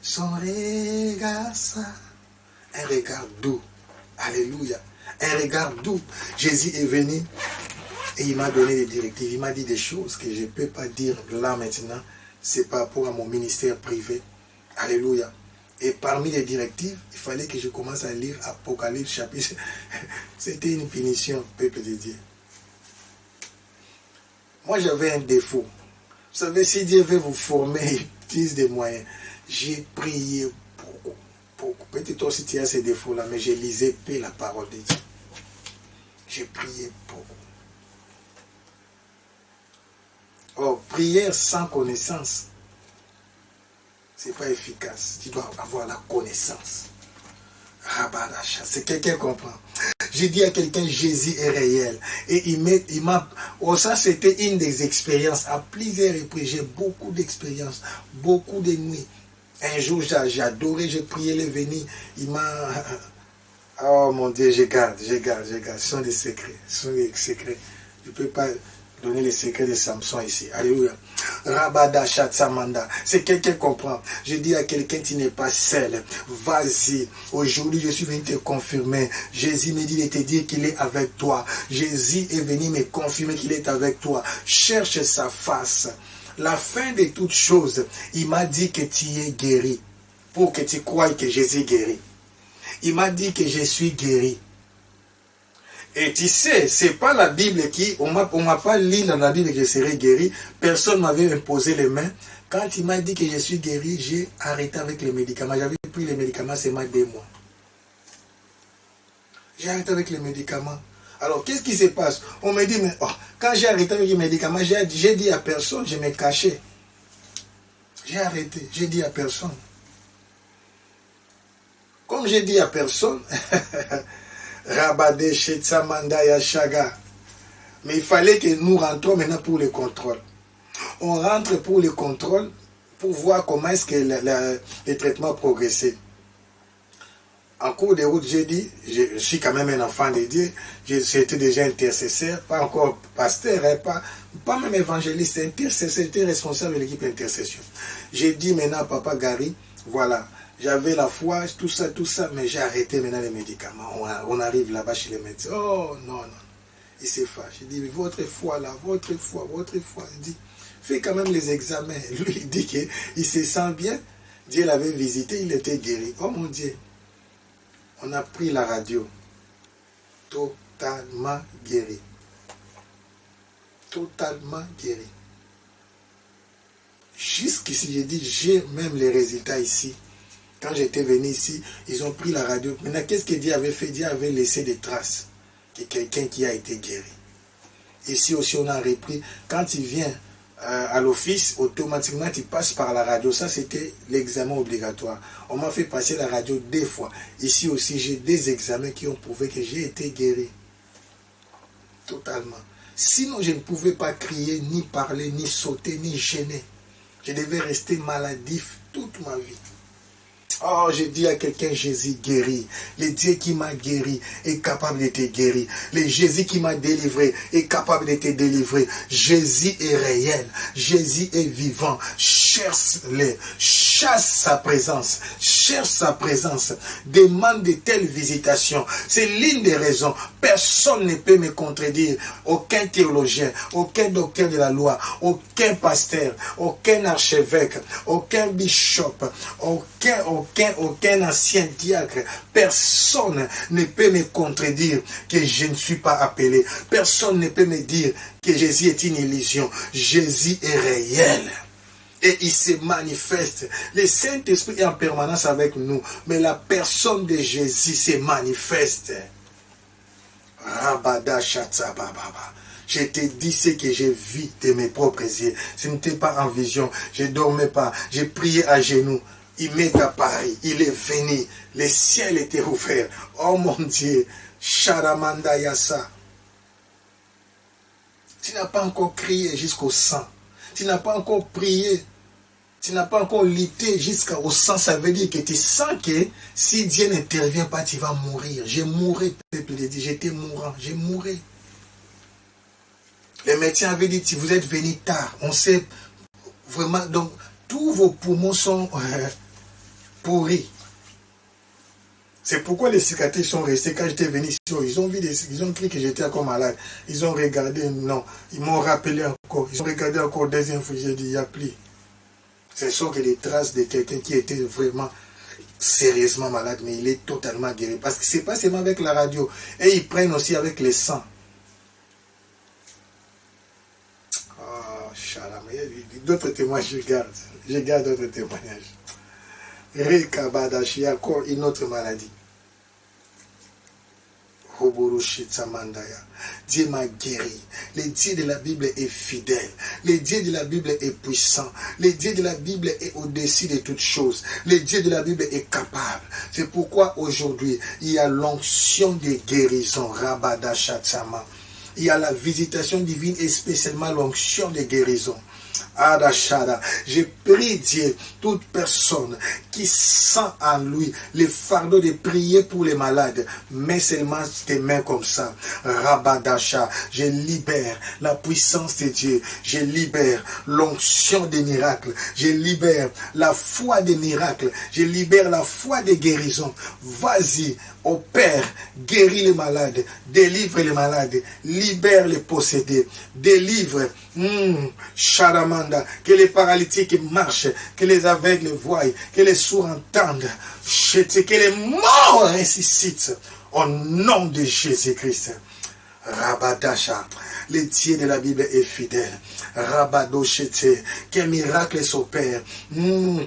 Son regard ça, un regard doux. Alléluia. Un regard doux. Jésus est venu et il m'a donné des directives. Il m'a dit des choses que je ne peux pas dire là maintenant. C'est par rapport à mon ministère privé. Alléluia. Et parmi les directives, il fallait que je commence à lire Apocalypse chapitre. C'était une punition, peuple de Dieu. Moi, j'avais un défaut. Vous savez, si Dieu veut vous former, il utilise des moyens. J'ai prié beaucoup. Peut-être toi aussi tu as ces défauts-là, mais j'ai lisé peu la parole de Dieu. J'ai prié beaucoup. Oh, prière sans connaissance, c'est pas efficace. Tu dois avoir la connaissance. Rabadacha, c'est quelqu'un comprend. J'ai dit à quelqu'un, Jésus est réel. Et il m'a... Oh, ça, c'était une des expériences. À plusieurs reprises, j'ai beaucoup d'expériences, beaucoup de nuits. Un jour, j'ai adoré, j'ai prié, il est venu. Il m'a... Oh mon Dieu, je garde. Ce sont des secrets. Je ne peux pas donner les secrets de Samson ici. Alléluia. Rabada Shatsamanda. C'est quelqu'un qui comprend. Je dis à quelqu'un, tu n'es pas seul. Vas-y. Aujourd'hui, je suis venu te confirmer. Jésus me dit de te dire qu'il est avec toi. Jésus est venu me confirmer qu'il est avec toi. Cherche sa face. La fin de toutes choses, il m'a dit que tu es guéri. Pour que tu croies que Jésus guérit. Il m'a dit que je suis guéri. Et tu sais, c'est pas la Bible qui... On m'a pas lu dans la Bible que je serais guéri. Personne m'avait imposé les mains. Quand il m'a dit que je suis guéri, j'ai arrêté avec les médicaments. J'avais pris les médicaments seulement 2 mois. J'ai arrêté avec les médicaments. Alors, qu'est-ce qui se passe? On me dit, mais oh, quand j'ai arrêté avec les médicaments, j'ai dit à personne, je me cachais. J'ai arrêté, j'ai dit à personne. Comme j'ai dit à personne, Rabade Shetsamanda Yashaga. Mais il fallait que nous rentrons maintenant pour le contrôle. On rentre pour le contrôle pour voir comment est-ce que le traitement progressait. En cours de route, j'ai dit, je suis quand même un enfant de Dieu, j'étais déjà intercesseur, pas encore pasteur, hein, pas même évangéliste, intercesseur, j'étais responsable de l'équipe intercession. J'ai dit maintenant, Papa Gary, voilà, j'avais la foi, tout ça, mais j'ai arrêté maintenant les médicaments. On arrive là-bas chez les médecins. Oh non. Il s'est fâché. Il dit, votre foi là, votre foi. Il dit, fais quand même les examens. Lui, il dit qu'il se sent bien. Dieu l'avait visité, il était guéri. Oh mon Dieu. On a pris la radio. Totalement guéri. Totalement guéri. Jusqu'ici, j'ai dit, j'ai même les résultats ici. Quand j'étais venu ici, ils ont pris la radio. Maintenant, qu'est-ce que Dieu avait fait? Dieu avait laissé des traces. Que quelqu'un qui a été guéri. Ici aussi, on a repris. Quand tu viens à l'office, automatiquement, tu passes par la radio. Ça, c'était l'examen obligatoire. On m'a fait passer la radio 2 fois. Ici aussi, j'ai des examens qui ont prouvé que j'ai été guéri. Totalement. Sinon, je ne pouvais pas crier, ni parler, ni sauter, ni gêner. Je devais rester maladif toute ma vie. Oh, je dis à quelqu'un, Jésus guérit. Le Dieu qui m'a guéri est capable de te guérir. Le Jésus qui m'a délivré est capable de te délivrer. Jésus est réel. Jésus est vivant. Cherche-le. Chasse sa présence. Cherche sa présence. Demande de telles visitations. C'est l'une des raisons. Personne ne peut me contredire. Aucun théologien, aucun docteur de la loi, aucun pasteur, aucun archevêque, aucun bishop, aucun ancien diacre, personne ne peut me contredire que je ne suis pas appelé. Personne ne peut me dire que Jésus est une illusion. Jésus est réel. Et il se manifeste. Le Saint-Esprit est en permanence avec nous. Mais la personne de Jésus se manifeste. Je te dis ce que j'ai vu de mes propres yeux. Ce n'était pas en vision. Je ne dormais pas. J'ai prié à genoux. Il m'est apparu. Il est venu. Le ciel était ouvert. Oh mon Dieu. Sharamanda Yassa. Tu n'as pas encore crié jusqu'au sang. Tu n'as pas encore prié. Tu n'as pas encore lutté jusqu'au sang. Ça veut dire que tu sens que si Dieu n'intervient pas, tu vas mourir. Je mourrai, peuple de Dieu. J'étais mourant. Je mourrai. Les médecins avaient dit, si vous êtes venu tard, on sait vraiment, donc tous vos poumons sont pourris. C'est pourquoi les cicatrices sont restées. Quand j'étais venu ici, ils ont vu, ils ont cru que j'étais encore malade. Ils ont regardé, non. Ils m'ont rappelé encore. Ils ont regardé encore deuxième fois. J'ai dit, il n'y a plus. Ce sont que les traces de quelqu'un qui était vraiment sérieusement malade, mais il est totalement guéri. Parce que ce n'est pas seulement avec la radio. Et ils prennent aussi avec le sang. D'autres témoignages, je garde d'autres témoignages. Rekabadashi, encore une autre maladie. Dieu m'a guéri. Le Dieu de la Bible est fidèle. Le Dieu de la Bible est puissant. Le Dieu de la Bible est au-dessus de toutes choses. Le Dieu de la Bible est capable. C'est pourquoi aujourd'hui, il y a l'onction de guérison. Rabadashatsama. Il y a la visitation divine et spécialement l'onction de guérison. Adashada. Je prie Dieu, toute personne qui sent en lui le fardeau de prier pour les malades, mets seulement tes mains comme ça. Rabadasha. Je libère la puissance de Dieu. Je libère l'onction des miracles. Je libère la foi des miracles. Je libère la foi des guérisons. Vas-y, opère, guéris les malades, délivre les malades, libère les possédés, délivre. Sharamanda, que les paralytiques marchent, que les aveugles voient, que les sourds entendent, que les morts ressuscitent au nom de Jésus-Christ. Rabadasha, le Dieu de la Bible est fidèle. Rabadoshete, que miracle s'opère.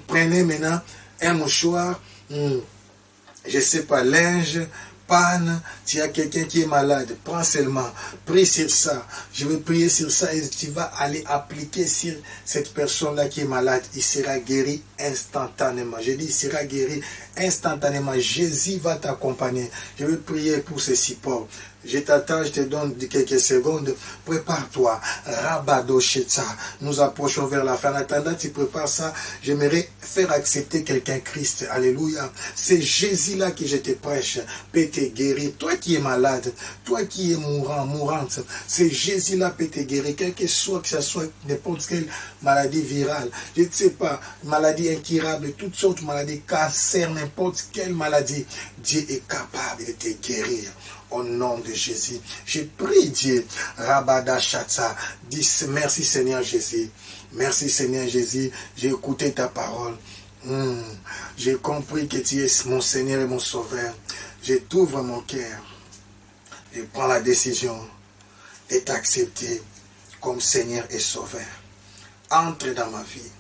Prenez maintenant un mouchoir, je ne sais pas, linge, panne, tu as quelqu'un qui est malade, prends seulement, prie sur ça, je vais prier sur ça et tu vas aller appliquer sur cette personne-là qui est malade, il sera guéri instantanément. Je dis, il sera guéri instantanément. Jésus va t'accompagner. Je vais prier pour ce support. Je t'attends, je te donne quelques secondes. Prépare-toi. Rabado Shetsa. Nous approchons vers la fin. En attendant, tu prépares ça. J'aimerais faire accepter quelqu'un Christ. Alléluia. C'est Jésus-là que je te prêche. Peut te guérir. Toi qui es malade, toi qui es mourant, mourante, c'est Jésus-là peut te guérir. Quel que ce soit n'importe quelle maladie virale. Je ne sais pas, maladie incurable, toutes sortes de maladies, cancer, n'importe quelle maladie. Dieu est capable de te guérir. Au nom de Jésus, je prie Dieu. Rabada Shatsa. Dis merci Seigneur Jésus. Merci Seigneur Jésus. J'ai écouté ta parole. J'ai compris que tu es mon Seigneur et mon Sauveur. Je t'ouvre mon cœur. Je prends la décision de t'accepter comme Seigneur et Sauveur. Entre dans ma vie.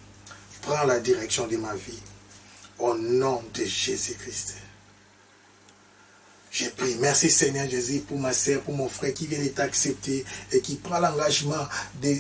Prends la direction de ma vie. Au nom de Jésus-Christ. J'ai pris. Merci Seigneur Jésus pour ma sœur, pour mon frère qui vient de t'accepter et qui prend l'engagement de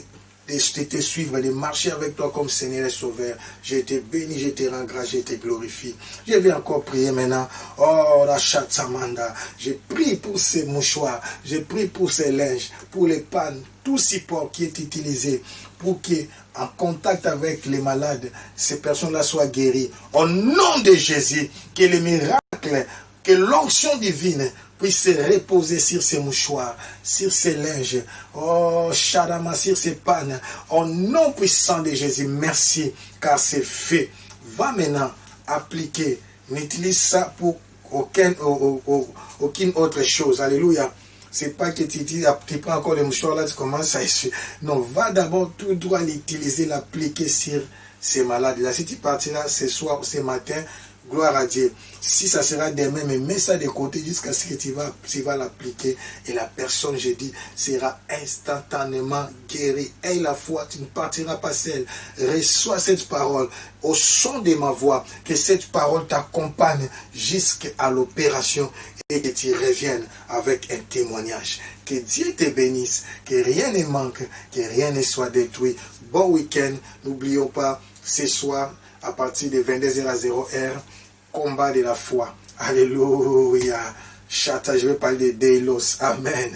de te suivre, de marcher avec toi comme Seigneur et Sauveur. Je te bénis, je te rends grâce, je te glorifie. Je vais encore prier maintenant. Oh, la Chatsamanda. Je prie pour ces mouchoirs, je prie pour ces linges, pour les pannes, tout support qui est utilisé pour qu'en contact avec les malades, ces personnes-là soient guéries. Au nom de Jésus, que les miracles, que l'onction divine puisse se reposer sur ces mouchoirs, sur ces linges, oh, Shadama, sur ces pannes, au nom puissant de Jésus. Merci, car c'est fait. Va maintenant appliquer, n'utilise ça pour aucune autre chose. Alléluia. C'est pas que tu prends encore les mouchoirs là, tu commences à essuyer. Non, va d'abord tout droit l'utiliser, l'appliquer sur ces malades. Là, si tu partiras ce soir ou ce matin, gloire à Dieu. Si ça sera demain, mais mets ça de côté jusqu'à ce que tu vas l'appliquer. Et la personne, je dis, sera instantanément guérie. Aie la foi, tu ne partiras pas seul. Reçois cette parole au son de ma voix. Que cette parole t'accompagne jusqu'à l'opération et que tu reviennes avec un témoignage. Que Dieu te bénisse, que rien ne manque, que rien ne soit détruit. Bon week-end. N'oublions pas, ce soir, à partir de 22h00, combat de la foi. Alléluia. Chata, je vais parler de Délos. Amen.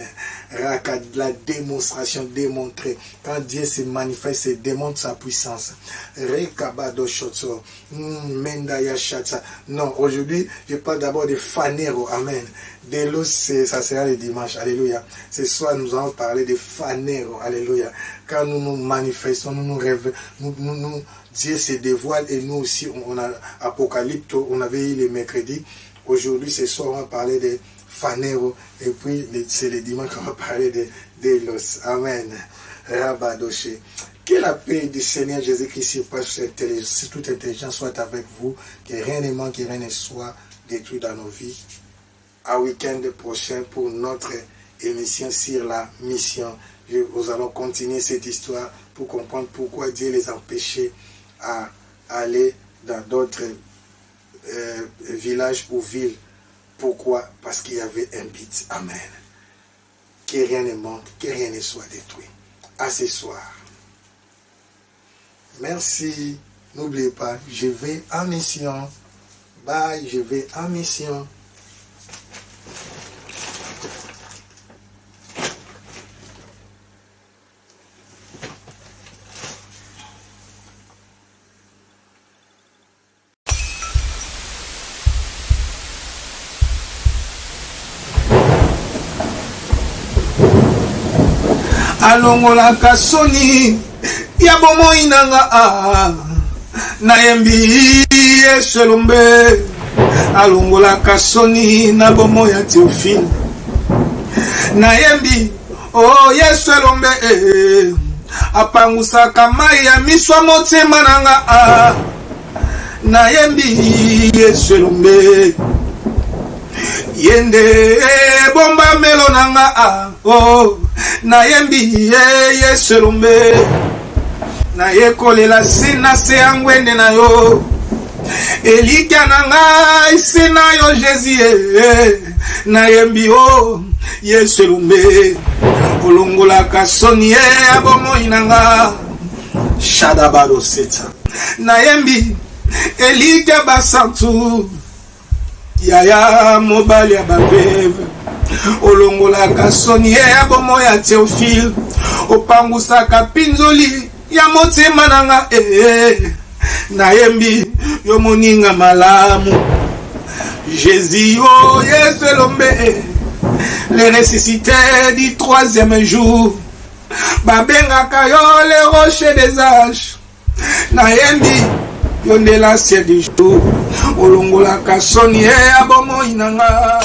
Raka, la démonstration, démontrer. Quand Dieu se manifeste, il démontre sa puissance. Rekabado Shotso. Mendaya Chata. Non, aujourd'hui, je parle d'abord de Fanero. Amen. Délos, ça sera le dimanche. Alléluia. Ce soir, nous allons parler de Fanero. Alléluia. Quand nous nous manifestons, nous nous rêvons, Dieu se dévoile et nous aussi, on a Apocalypse, on avait eu le mercredi. Aujourd'hui, ce soir, on va parler de Fanero. Et puis, c'est le dimanche qu'on va parler de Délos. Amen. Rabadoche. Que la paix du Seigneur Jésus-Christ surpasse toute intelligence soit avec vous. Que rien ne manque, que rien ne soit détruit dans nos vies. À week-end prochain pour notre émission sur la mission. Nous allons continuer cette histoire pour comprendre pourquoi Dieu les empêchait à aller dans d'autres villages ou villes. Pourquoi? Parce qu'il y avait un but. Amen. Que rien ne manque, que rien ne soit détruit. À ce soir. Merci. N'oubliez pas, je vais en mission. Bye, je vais en mission. Alongola kasoni ya bomoi nanga nayembi eselombe alongola kasoni na bomoi ya Théophile nayembi oh yeselombe apangusaka mai ya miswa motema nanga nayembi eselombe yende bomba melo nanga oh nayembi yeselombe naye kolela sina se angwende na yo elika nanga sina yo Jésus nayembi o yeselombe olongola kasoni abomoi nanga shadabalo seta nayembi elika basantu yaya mobali ya baveve olongolaka soni ya bomo ya Théophile opangusaka pinzoli ya motema nanga nayembi yo moninga malamu Jésus oh yeselombe le ressuscité du 3e jour babengaka yo le rocher des âges nayembi yo nde l'ancien du jour olongolaka soni ya bomoi nanga